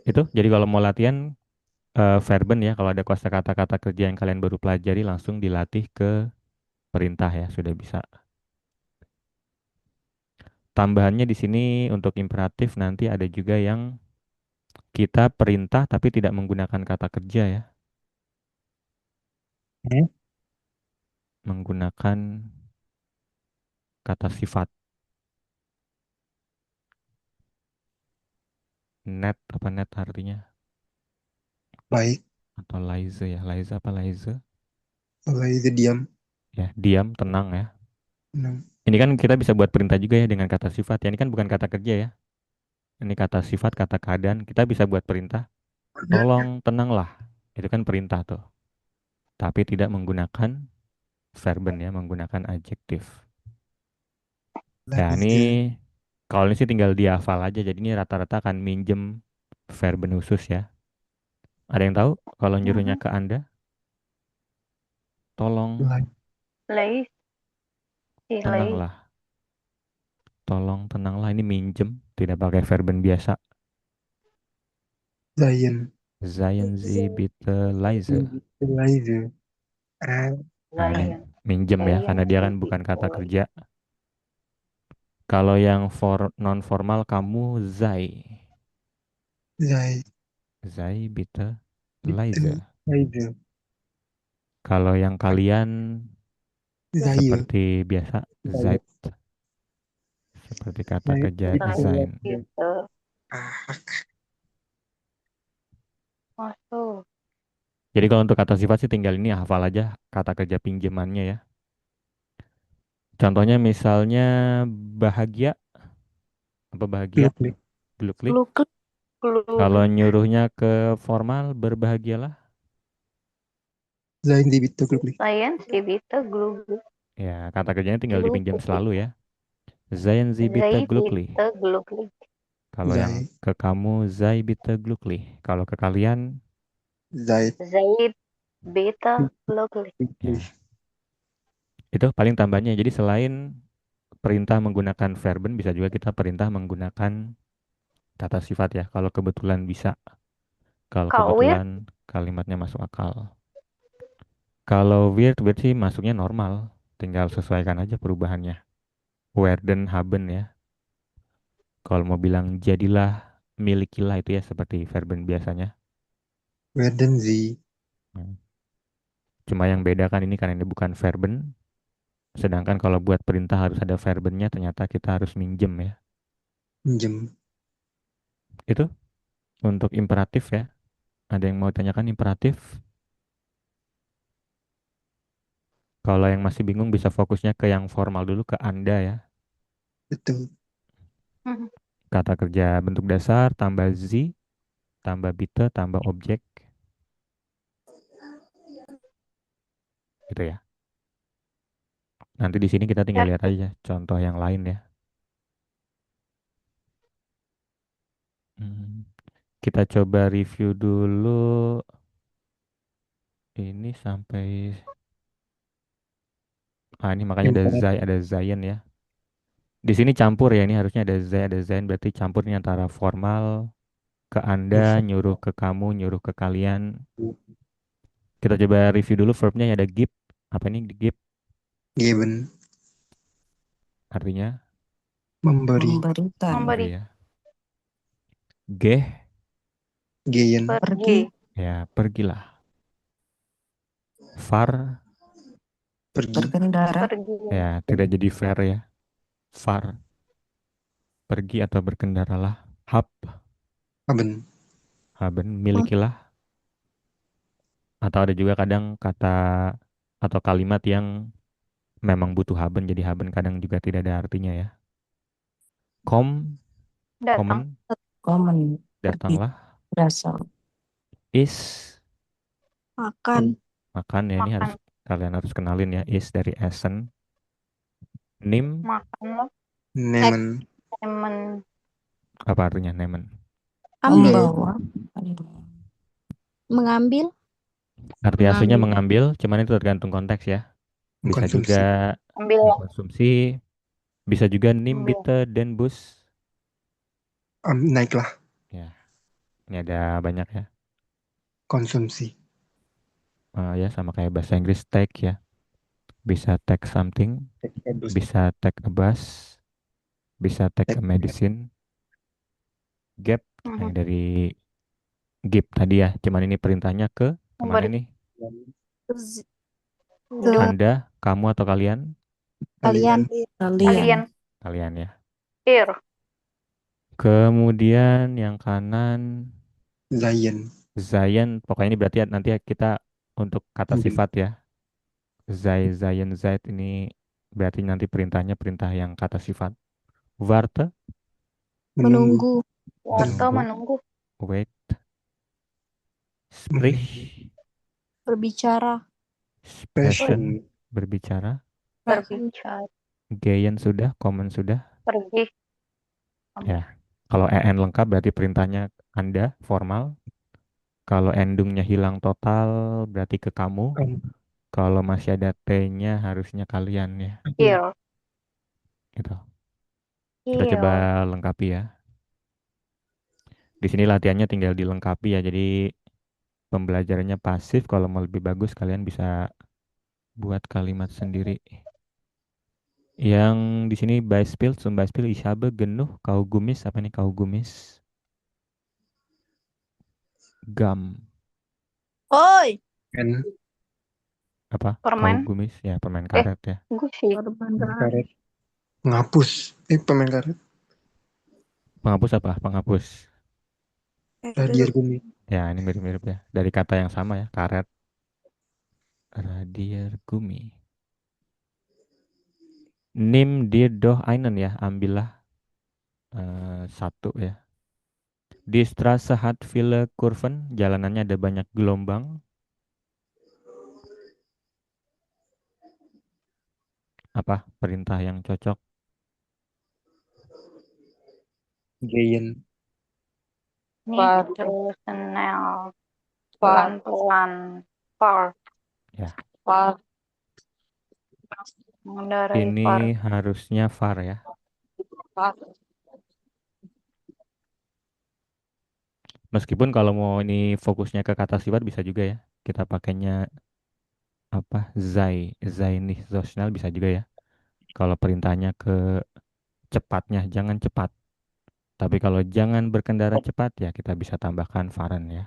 Itu jadi kalau mau latihan verben ya, kalau ada kosakata kata kerja yang kalian baru pelajari langsung dilatih ke perintah ya, sudah bisa. Tambahannya di sini untuk imperatif nanti ada juga yang kita perintah tapi tidak menggunakan kata kerja ya. Menggunakan kata sifat. Net apa net artinya? Baik. Atau laise ya, laise apa laise? Kalau itu diam. Ya, diam, tenang ya. Nah, Ini kan kita bisa buat perintah juga ya dengan kata sifat ya. Ini kan bukan kata kerja ya. Ini kata sifat, kata keadaan. Kita bisa buat perintah. Tolong tenanglah. Itu kan perintah tuh. Tapi tidak menggunakan verben ya, menggunakan adjektif. Ya, ini kalau ini sih tinggal dihafal aja. Jadi ini rata-rata akan minjem verben khusus ya. Ada yang tahu kalau nyuruhnya ke Anda? Tolong Leis. Leis. tenanglah. Tolong tenanglah, ini minjem, tidak pakai verben biasa. Zion. Seien Sie bitte leise. Leise. Nah, ini Lion. minjem ya, karena dia kan bukan kata Lion. kerja. Kalau yang non formal kamu sei. Sei. Sei bitte leise. Leise. Kalau yang kalian Sei. seperti biasa seid. Seperti kata kerja sein. Gitu. Masuk. Jadi kalau untuk kata sifat sih tinggal ini hafal aja kata kerja pinjamannya ya. Contohnya misalnya bahagia. Apa bahagia? Glücklich. Glücklich. Gluklik. Kalau nyuruhnya ke formal berbahagialah. Seien Sie bitte glücklich. Science Ibita Glue. Ya, kata kerjanya tinggal dipinjam selalu ya. Seien Sie bitte Zai glücklich. Bita Glue. Kalau yang ke kamu sei bitte glücklich. Kalau ke kalian Seid. Zaid Beta Glue. ya. Itu paling tambahnya. Jadi selain perintah menggunakan verben bisa juga kita perintah menggunakan kata sifat ya. Kalau kebetulan bisa. Kalau Kalau kebetulan kalimatnya masuk akal. Kalau weird sih masuknya normal. Tinggal sesuaikan aja perubahannya. Werden haben ya. Kalau mau bilang jadilah, milikilah itu ya seperti verben biasanya. Werden Sie. Cuma yang beda kan ini karena ini bukan verben. Sedangkan kalau buat perintah harus ada verbennya, ternyata kita harus minjem ya. Minjem. Itu untuk imperatif ya. Ada yang mau tanyakan imperatif? Kalau yang masih bingung bisa fokusnya ke yang formal dulu, ke Anda ya. Betul. Mhm. Kata kerja bentuk dasar, tambah Z, tambah bitte, tambah objek. Gitu ya. Nanti di sini kita tinggal Ya. lihat aja contoh yang lain ya. Hmm, Kita coba review dulu ini sampai ini makanya ada Imperatif. Zai, ada Zain ya. Di sini campur ya, ini harusnya ada Zai, ada Zain, berarti campurnya antara formal ke Anda, nyuruh ke kamu, nyuruh ke kalian. Kita coba review dulu verbnya ada give. Apa ini give? Given. Artinya Memberi. Memberikan. Memberi. memberi ya. Geh, Giyen. Pergi. ya pergilah. Far, Pergi. Berkendara. Pergi. ya tidak jadi fair ya. Far, pergi atau berkendaralah. Hab, Haben. haben, milikilah. Atau ada juga kadang kata atau kalimat yang memang butuh haben, jadi haben kadang juga tidak ada artinya ya. Kom, Datang. common, Komen. Pergi. datanglah. Berasal. Is, Makan. makan ya, ini harus Makan. kalian harus kenalin ya. Is dari Essen. Nim, Makanlah. Nemen. Temen. apa artinya nemen? Ambil. Membawa. Mengambil. Arti aslinya Mengambil. mengambil, cuman itu tergantung konteks ya. Bisa juga Mengkonsumsi. Ambil. mengkonsumsi, bisa juga nim Ambil. bitte den bus. Naiklah. Ya, ini ada banyak ya. Konsumsi. Ya sama kayak bahasa Inggris take ya. Bisa take something, bisa take a bus, bisa take a medicine. Gap, Mhm. dari gap tadi ya. Cuman ini perintahnya ke kemana Memberi. nih? Z- Hidup. Ke Anda, kamu atau kalian? kalian. Kalian. Kalian. Kalian ya. Here. Kemudian yang kanan Zayen. Zayan, pokoknya ini berarti nanti kita untuk kata Minjem. sifat ya. Zai, Zayan, Zaid ini berarti nanti perintahnya perintah yang kata sifat. Warte, Menunggu. Menunggu. Waktu menunggu. menunggu. Wait, Menunggu. sprich, Berbicara. sprechen, berbicara. Berbicara. Gehen sudah, common sudah. Pergi. Ya, kalau en lengkap berarti perintahnya Anda, formal. Kalau endungnya hilang total berarti ke kamu. Kamu. Kalau masih ada T-nya harusnya kalian ya. Here. Gitu. Kita coba Here. lengkapi ya. Di sini latihannya tinggal dilengkapi ya. Jadi pembelajarannya pasif. Kalau mau lebih bagus kalian bisa buat kalimat sendiri. Yang di sini Beispiel, zum Beispiel, ich habe genug Kaugummis. Apa nih Kaugummis? Gum. Oi. Pen. Apa? Permen. Kaugummis. Ya, permen karet ya. Gusi. Karet. Menghapus. Permen karet. Penghapus apa? Penghapus. Radier gumi. Ya, ini mirip-mirip ya. Dari kata yang sama ya, karet. Radier gumi. Nimm dir doch einen ya, ambillah satu ya. Die Straße hat viele Kurven, jalanannya ada banyak gelombang. Apa perintah yang cocok? Geyen. Nih terus Chanel. Pelan-pelan. Far. Ya, Mengendarai ini far. harusnya far ya. Meskipun kalau mau ini fokusnya ke kata sifat bisa juga ya. Kita pakainya apa? Sei, sei nicht so schnell bisa juga ya. Kalau perintahnya ke cepatnya jangan cepat. Tapi kalau jangan berkendara cepat ya kita bisa tambahkan fahren ya.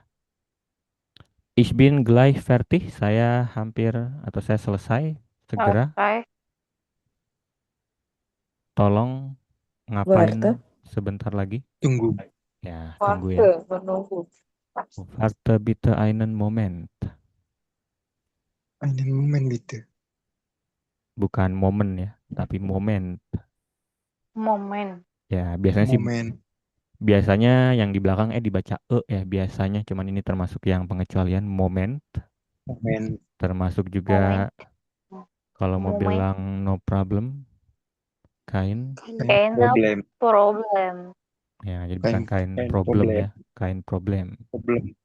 Ich bin gleich fertig. Saya hampir atau saya selesai. Segera. Selesai. Tolong Warte. ngapain sebentar lagi? Tunggu. Ya, tunggu ya. Menunggu. Warte bitte einen Moment. Einen Moment bitte. Bukan momen ya, tapi momen. Momen. Ya, biasanya sih Moment. biasanya yang di belakang dibaca ya biasanya, cuman ini termasuk yang pengecualian momen, Moment. termasuk Momen. juga kalau mau Momen. bilang no problem, kain Kein No Problem. problem. ya, jadi bukan kain Kein problem Problem. ya, kain problem. Problem.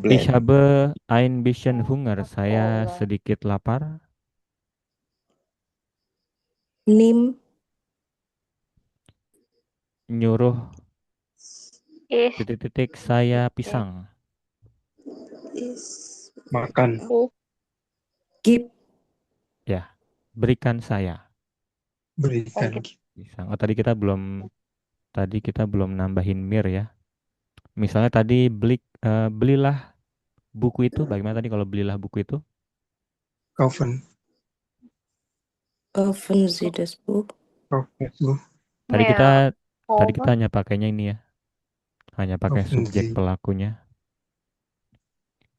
Ich Problem. habe ein bisschen Hunger, saya Problem. sedikit lapar. Nimm Nyuruh Is. titik-titik saya pisang. Makan. gib Ya, berikan saya Berikan. pisang. Oh, tadi kita belum nambahin mir ya. Misalnya tadi belilah buku itu, bagaimana tadi kalau belilah buku itu? Kaufen. kaufen Sie das Buch. Kaufen. So. Tadi Ya. kita tadi Over. kita hanya pakainya ini ya, hanya pakai Kaufen subjek Sie. pelakunya.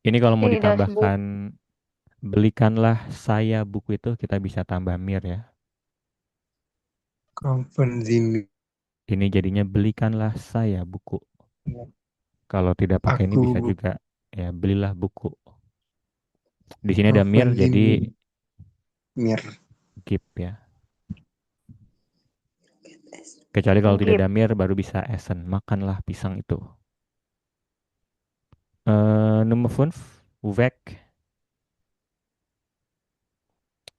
Ini kalau mau See das book. ditambahkan belikanlah saya buku itu, kita bisa tambah mir ya. Kaufen Sie mir. Ini jadinya belikanlah saya buku. Kalau tidak pakai ini bisa Aku juga ya, belilah buku. Di sini ada mir, kaufen Sie jadi mir. give ya. Kecuali kalau tidak Give. ada mir baru bisa essen, makanlah pisang itu. Nomor 5, weg.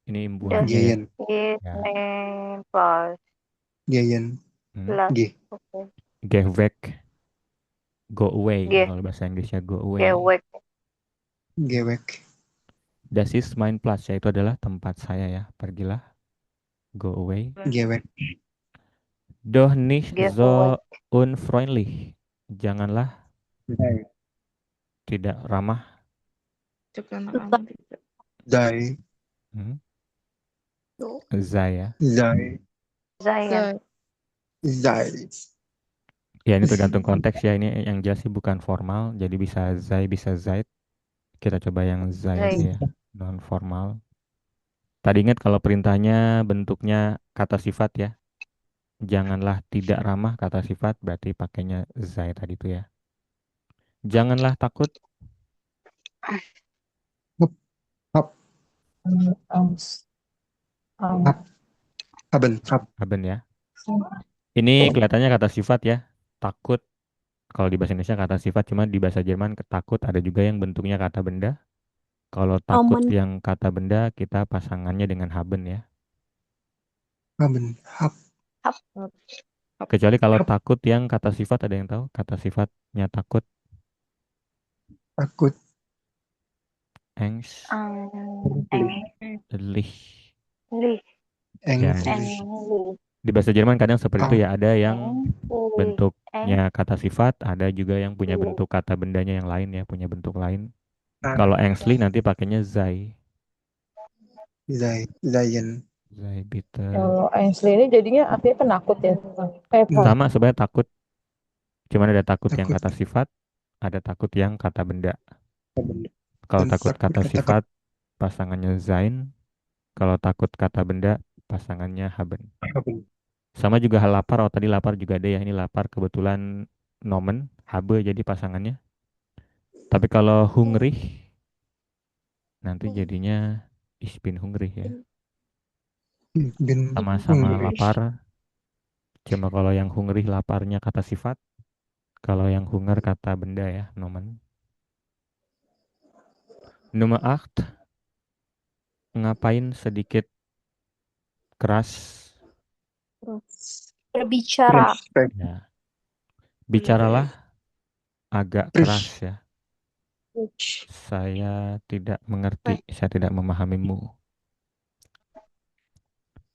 Ini Das imbuhannya ya. Gehen. is Ya. main plus. Gehen. Plus. G. Okay. Get weg. Go away. Ge. Kalau bahasa Inggrisnya go away. Gewek. Gewek. Das ist mein Platz, yaitu adalah tempat saya ya. Pergilah. Go away. Gewek. Doch nicht Gewek. so unfreundlich. Janganlah Sei. tidak ramah. Susah. Sei. Hmm. Saya. Sei. Zion. Sei. Ya ini tergantung konteks ya. Ini yang jelas sih bukan formal. Jadi bisa zai, bisa zaid. Kita coba yang zai Zai. aja ya. Non formal. Tadi ingat kalau perintahnya bentuknya kata sifat ya. Janganlah tidak ramah, kata sifat, berarti pakainya zai tadi itu ya. Janganlah takut. Hab. Haben. Hab. Haben ya. Ini kelihatannya kata sifat ya. Takut. Kalau di bahasa Indonesia kata sifat, cuma di bahasa Jerman takut ada juga yang bentuknya kata benda. Kalau takut Aman. yang kata benda, kita pasangannya dengan haben ya. Haben. Hab. Kecuali kalau takut yang kata sifat, ada yang tahu? Kata sifatnya takut. Takut. Angst. Lich. Lich. Ya, Ängstlich. di bahasa Jerman kadang seperti itu ya. Ada yang Lich. bentuknya kata sifat, ada juga yang punya bentuk kata bendanya yang lain ya, punya bentuk lain. Kalau ängstlich nanti pakainya sei. Sei. Seien. Sei bitte. Kalau Ainsley ini jadinya artinya penakut ya. Sama sebenarnya takut. Cuman ada takut yang Takut. kata sifat, ada takut yang kata benda. Haben. Kalau Dan takut takut kata kata sifat, pasangannya sein. Kalau takut kata benda, pasangannya haben. haben. Sama juga hal lapar. Oh tadi lapar juga ada ya. Ini lapar kebetulan nomen, habe jadi pasangannya. Tapi kalau hungrig, nanti jadinya ich bin hungrig ya. Bin Sama-sama hungrig. lapar. Cuma kalau yang hungrig laparnya kata sifat. Kalau yang hunger kata benda ya, nomen. Nomor 8. Ngapain sedikit keras. Berbicara. Respekt. Ya. Bicaralah agak keras Frisch. ya. Saya tidak mengerti, saya tidak memahamimu.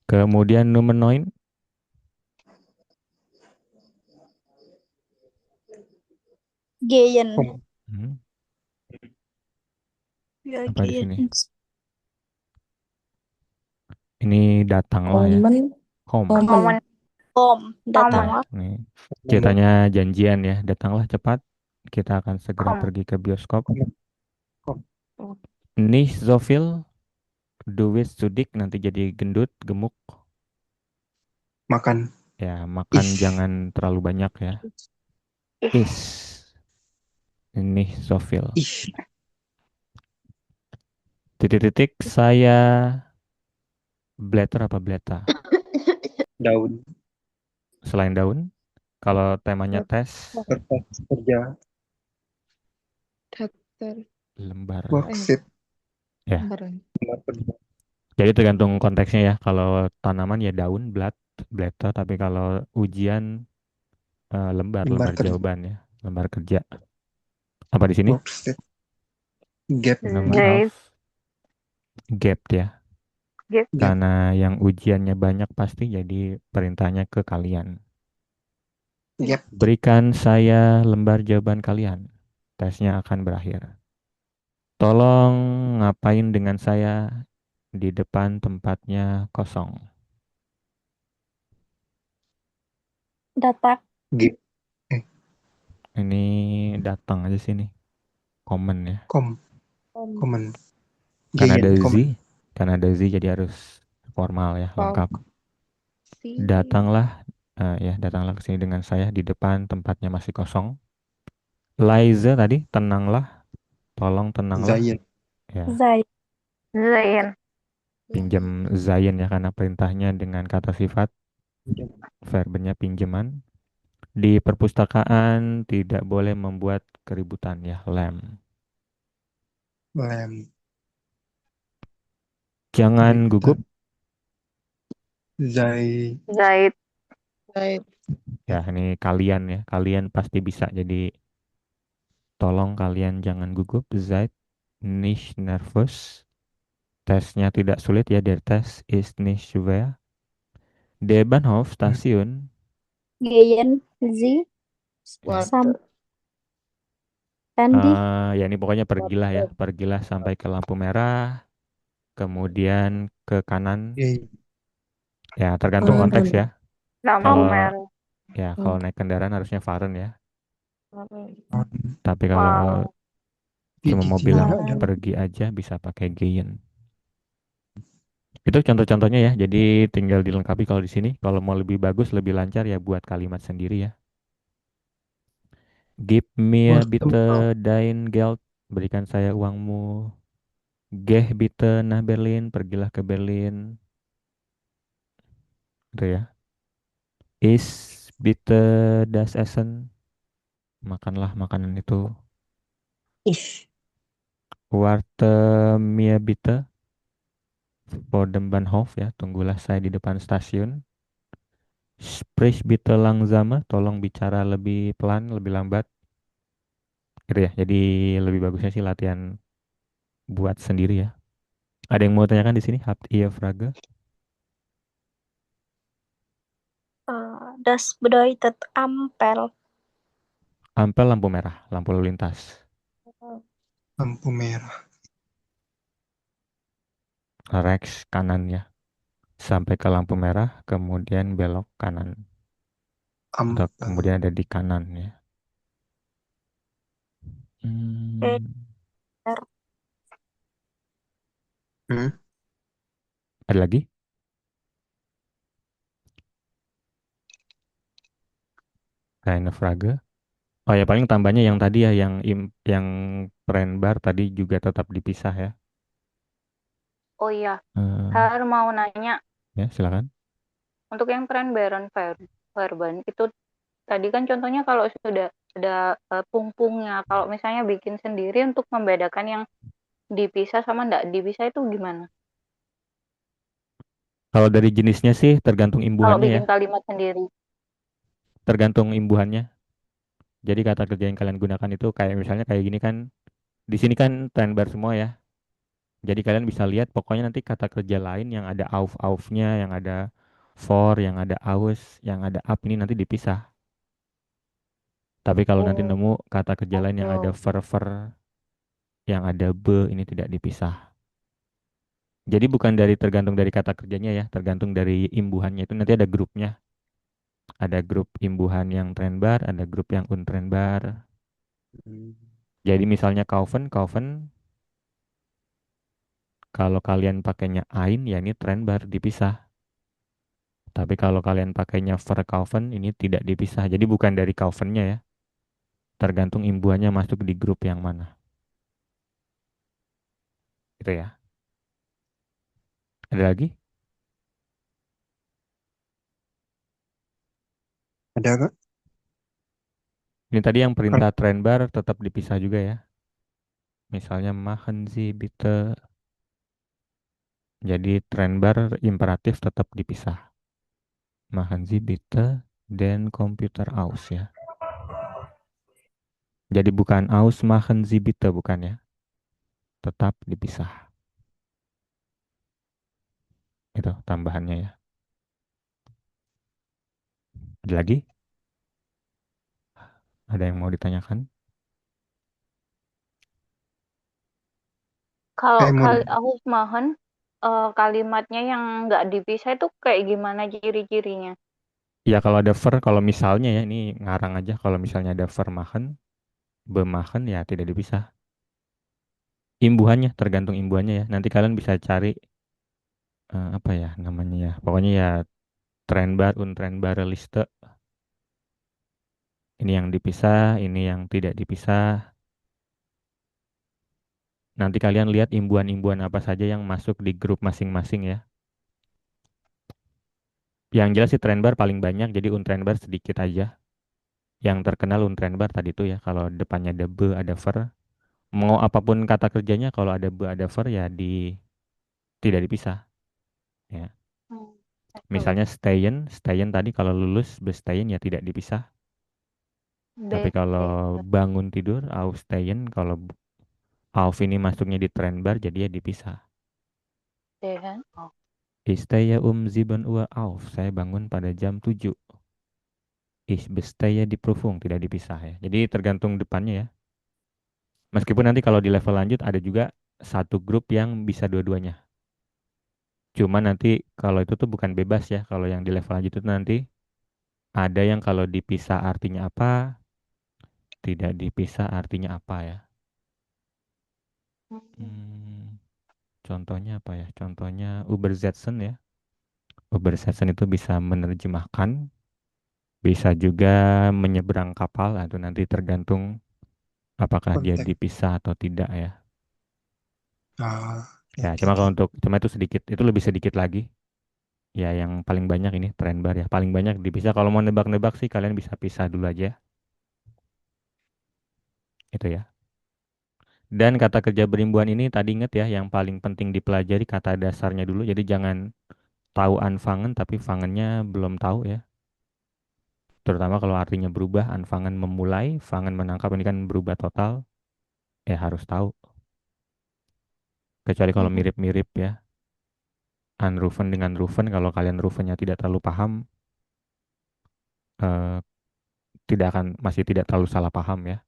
Kemudian nomor 9. Gehen. Hmm. Apa di sini? Ini datanglah ya. Common. Home. Common. Nah, ini ceritanya janjian ya. Datanglah cepat. Kita akan segera pergi ke bioskop. Nih Zofil, duit sudik nanti jadi gendut, gemuk. Makan. Ya, makan Is. jangan terlalu banyak ya. Is. Nih Zofil. Ih. Titik-titik saya blatter apa bleta? Daun. Selain daun, kalau temanya tes, Kertas kerja. Daftar lembar. Worksheet. Ya. lembaran. Lembar kerja. Jadi tergantung konteksnya ya. Kalau tanaman ya daun, blatter. Tapi kalau ujian lembar Lembar kerja. jawaban ya. Lembar kerja. Apa di sini? Worksheet. Gap. Nomor half. Gap ya. Gap. Karena yang ujiannya banyak pasti jadi perintahnya ke kalian. Gap. Berikan saya lembar jawaban kalian. Tesnya akan berakhir. Tolong ngapain dengan saya di depan tempatnya kosong. Data. Gap. Ini datang aja sini. Common ya. Common. Karena ada Giant. Common. karena ada Z jadi harus formal ya, lengkap. Si Datanglah datanglah ke sini dengan saya di depan tempatnya masih kosong. Liza tadi, tenanglah. Tolong tenanglah. Giant. Ya, Zain. pinjam Zion ya karena perintahnya dengan kata sifat, verbnya pinjaman. Di perpustakaan tidak boleh membuat keributan ya, lamb. Lamb. Jangan gugup. Zaid. Zaid. baik. Ya, ini kalian ya. Kalian pasti bisa. Jadi tolong kalian jangan gugup. Zaid nicht nervös. Tesnya tidak sulit ya. Der Test ist nicht schwer. Der Bahnhof Stasiun. Gehen Sie Waduh. Ya ini pokoknya pergilah ya. Pergilah sampai ke lampu merah. Kemudian ke kanan. Ya tergantung konteks ya. Kalau kalau naik kendaraan harusnya fahren ya. Tapi kalau cuma mau bilang pergi aja bisa pakai gehen. Itu contoh-contohnya ya. Jadi tinggal dilengkapi kalau di sini. Kalau mau lebih bagus, lebih lancar ya buat kalimat sendiri ya. Gib mir bitte dein Geld. Berikan saya uangmu. Geh bitte nach Berlin. Pergilah ke Berlin. Gitu ya. Is bitte das Essen. Makanlah makanan itu. Warte mir bitte. Vor dem Bahnhof ya. Tunggulah saya di depan stasiun. Sprich bitte langsamer. Tolong bicara lebih pelan, lebih lambat. Gitu ya. Jadi lebih bagusnya sih latihan buat sendiri ya. Ada yang mau tanyakan di sini? Habt ihr Frage? Das bedeutet Ampel. Ampel lampu merah, lampu lalu lintas. Lampu merah. Rex kanan ya. Sampai ke lampu merah, kemudian belok kanan. Atau kemudian ada di kanan ya. Ada lagi? Keine Frage. Oh ya paling tambahnya yang tadi ya yang trend bar tadi juga tetap dipisah ya. Oh iya, Har mau nanya. Ya silakan. Untuk yang tren Baron Verban itu tadi kan contohnya kalau sudah ada pungpungnya. Kalau misalnya bikin sendiri untuk membedakan yang dipisah sama enggak dipisah itu gimana? Kalau dari jenisnya sih tergantung Kalau imbuhannya ya. bikin kalimat sendiri. Tergantung imbuhannya. Jadi kata kerja yang kalian gunakan itu kayak misalnya kayak gini kan. Di sini kan trend bar semua ya. Jadi kalian bisa lihat pokoknya nanti kata kerja lain yang ada auf-aufnya, yang ada for, yang ada aus, yang ada up ini nanti dipisah. Tapi kalau nanti nemu kata kerja lain yang ada ver, yang ada be ini tidak dipisah. Jadi bukan tergantung dari kata kerjanya ya, tergantung dari imbuhannya itu nanti ada grupnya. Ada grup imbuhan yang trend bar, ada grup yang untrend bar. Hmm. Jadi misalnya kaufen, kaufen kalau kalian pakainya ein ya ini trend bar dipisah. Tapi kalau kalian pakainya verkaufen ini tidak dipisah. Jadi bukan dari kaufennya ya. Tergantung imbuhannya masuk di grup yang mana. Itu ya. Ada lagi? Ada Kak? Ini tadi yang Kan perintah trend bar tetap dipisah juga ya. Misalnya machen Sie bitte. Jadi trend bar imperatif tetap dipisah. Machen Sie bitte den Computer aus ya. Jadi bukan aus machen Sie bitte bukan ya. Tetap dipisah. Itu tambahannya ya. Ada lagi? Ada yang mau ditanyakan? Kalau mau aku mohon kalimatnya yang nggak dipisah itu kayak gimana ciri-cirinya? Ya kalau ada ver, kalau misalnya ya ini ngarang aja. Kalau misalnya ada ver machen, be machen ya tidak dipisah. Imbuhannya tergantung imbuhannya ya. Nanti kalian bisa cari apa ya namanya ya. Pokoknya ya trendbar, untrendbar liste. Ini yang dipisah, ini yang tidak dipisah. Nanti kalian lihat imbuhan-imbuhan apa saja yang masuk di grup masing-masing ya. Yang jelas sih trendbar paling banyak, jadi untrendbar sedikit aja. Yang terkenal untrendbar tadi tuh ya, kalau depannya ada be, ada ver. Mau apapun kata kerjanya, kalau ada be, ada ver ya tidak dipisah. Ya. Hmm, Misalnya stayen, stayen tadi kalau lulus bestayen ya tidak dipisah. Tapi kalau Beste. bangun tidur, aufstehen, kalau auf ini masuknya di trendbar jadi ya dipisah. Stehen. Oh. Ich stehe 7 Uhr auf. Saya bangun pada jam 7. Ich bestehe di Prüfung. Tidak dipisah ya. Jadi tergantung depannya ya. Meskipun nanti kalau di level lanjut ada juga satu grup yang bisa dua-duanya. Cuma nanti kalau itu tuh bukan bebas ya. Kalau yang di level lanjut itu nanti ada yang kalau dipisah artinya apa, tidak dipisah artinya apa ya. Hmm, contohnya apa ya? Contohnya Übersetzen ya. Übersetzen itu bisa menerjemahkan, bisa juga menyeberang kapal. Itu nanti tergantung apakah dia konteks. dipisah atau tidak ya. Ya, Oke, cuma oke. kalau cuma itu sedikit, itu lebih sedikit lagi. Ya, yang paling banyak ini trend bar ya, paling banyak dipisah. Kalau mau nebak-nebak sih kalian bisa pisah dulu aja. Itu ya. Dan kata kerja berimbuhan ini tadi ingat ya, yang paling penting dipelajari kata dasarnya dulu. Jadi jangan tahu anfangen tapi fangennya belum tahu ya. Terutama kalau artinya berubah, anfangen memulai, fangen menangkap ini kan berubah total. Ya harus tahu. Kecuali kalau mirip-mirip ya. Unrufen dengan rufen, kalau kalian ruvennya tidak terlalu paham, eh, masih tidak terlalu salah paham ya.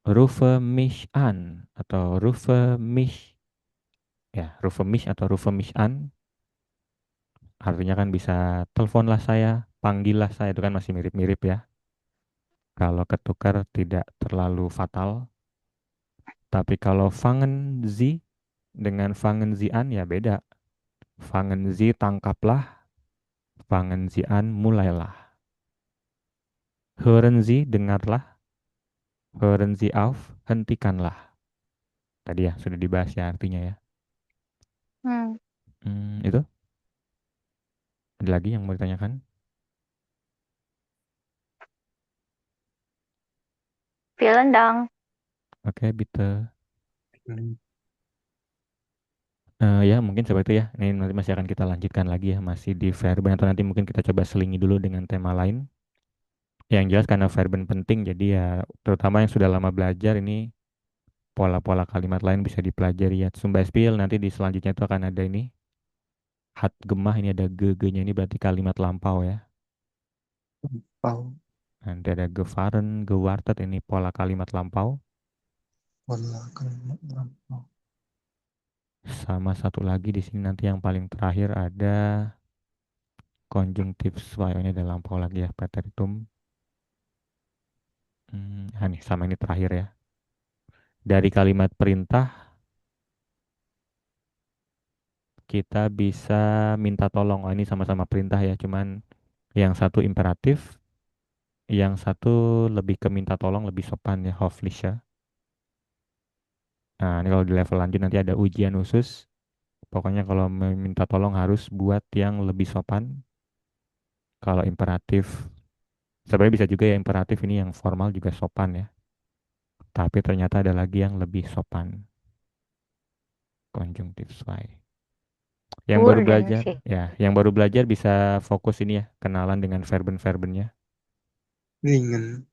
Rufe mich an atau rufe mich ya, rufe mich atau rufe mich an artinya kan bisa teleponlah saya, panggillah saya itu kan masih mirip-mirip ya. Kalau ketukar tidak terlalu fatal. Tapi kalau fangen Sie dengan fangen Sie an ya beda. Fangen Sie tangkaplah, fangen Sie an mulailah. Hören Sie dengarlah, hören Sie auf hentikanlah. Tadi ya sudah dibahas ya artinya ya. Hmm. Itu ada lagi yang mau ditanyakan? Vielen Dank. Oke, bitte. Hmm. Ya mungkin seperti itu ya. Ini nanti masih akan kita lanjutkan lagi ya, masih di verben atau nanti mungkin kita coba selingi dulu dengan tema lain. Yang jelas karena verben penting, jadi ya terutama yang sudah lama belajar ini pola-pola kalimat lain bisa dipelajari ya. Zum Beispiel nanti di selanjutnya itu akan ada ini hat gemah, ini ada ge-nya ini berarti kalimat lampau ya. Pau. Nanti ada gefahren, gewartet ini pola kalimat lampau. Wala kan melampau. Sama satu lagi di sini nanti yang paling terakhir ada conjunctive why. Ini ada lampau lagi ya, preteritum. Nih sama ini terakhir ya. Dari kalimat perintah kita bisa minta tolong. Oh, ini sama-sama perintah ya, cuman yang satu imperatif, yang satu lebih ke minta tolong, lebih sopan ya, Hofliche. Nah, ini kalau di level lanjut nanti ada ujian khusus. Pokoknya kalau meminta tolong harus buat yang lebih sopan. Kalau imperatif, sebenarnya bisa juga ya imperatif ini yang formal juga sopan ya. Tapi ternyata ada lagi yang lebih sopan. Conjunctive why. Yang baru belajar, Urgency. ya, yang baru belajar bisa fokus ini ya, kenalan dengan verben-verbennya. Ringen.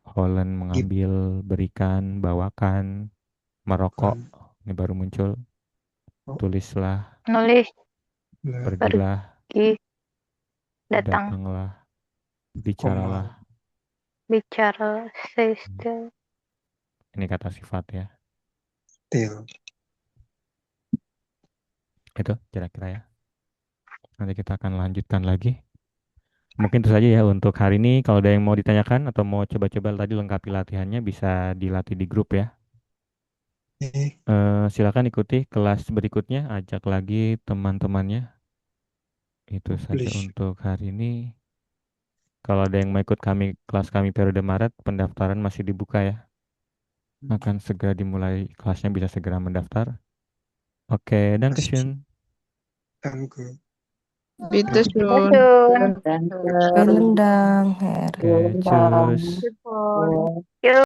Holland mengambil, berikan, bawakan, merokok. Ini baru muncul. Tulislah, Nulis, pergilah, pergi, datang, datanglah, bicaralah. bicara, stay still. Ini kata sifat ya. Til. Itu kira-kira ya. Nanti kita akan lanjutkan lagi. Mungkin itu saja ya untuk hari ini. Kalau ada yang mau ditanyakan atau mau coba-coba tadi lengkapi latihannya bisa dilatih di grup ya. Silakan ikuti kelas berikutnya, ajak lagi teman-temannya. Itu saja untuk hari ini. Kalau ada yang mau ikut kelas kami periode Maret, pendaftaran masih dibuka ya. Akan segera dimulai kelasnya, bisa segera mendaftar. Oke, Dankeschön. Danke. Bitte schön. Vielen Dank, Herr. Oke, tschüss. Yuk.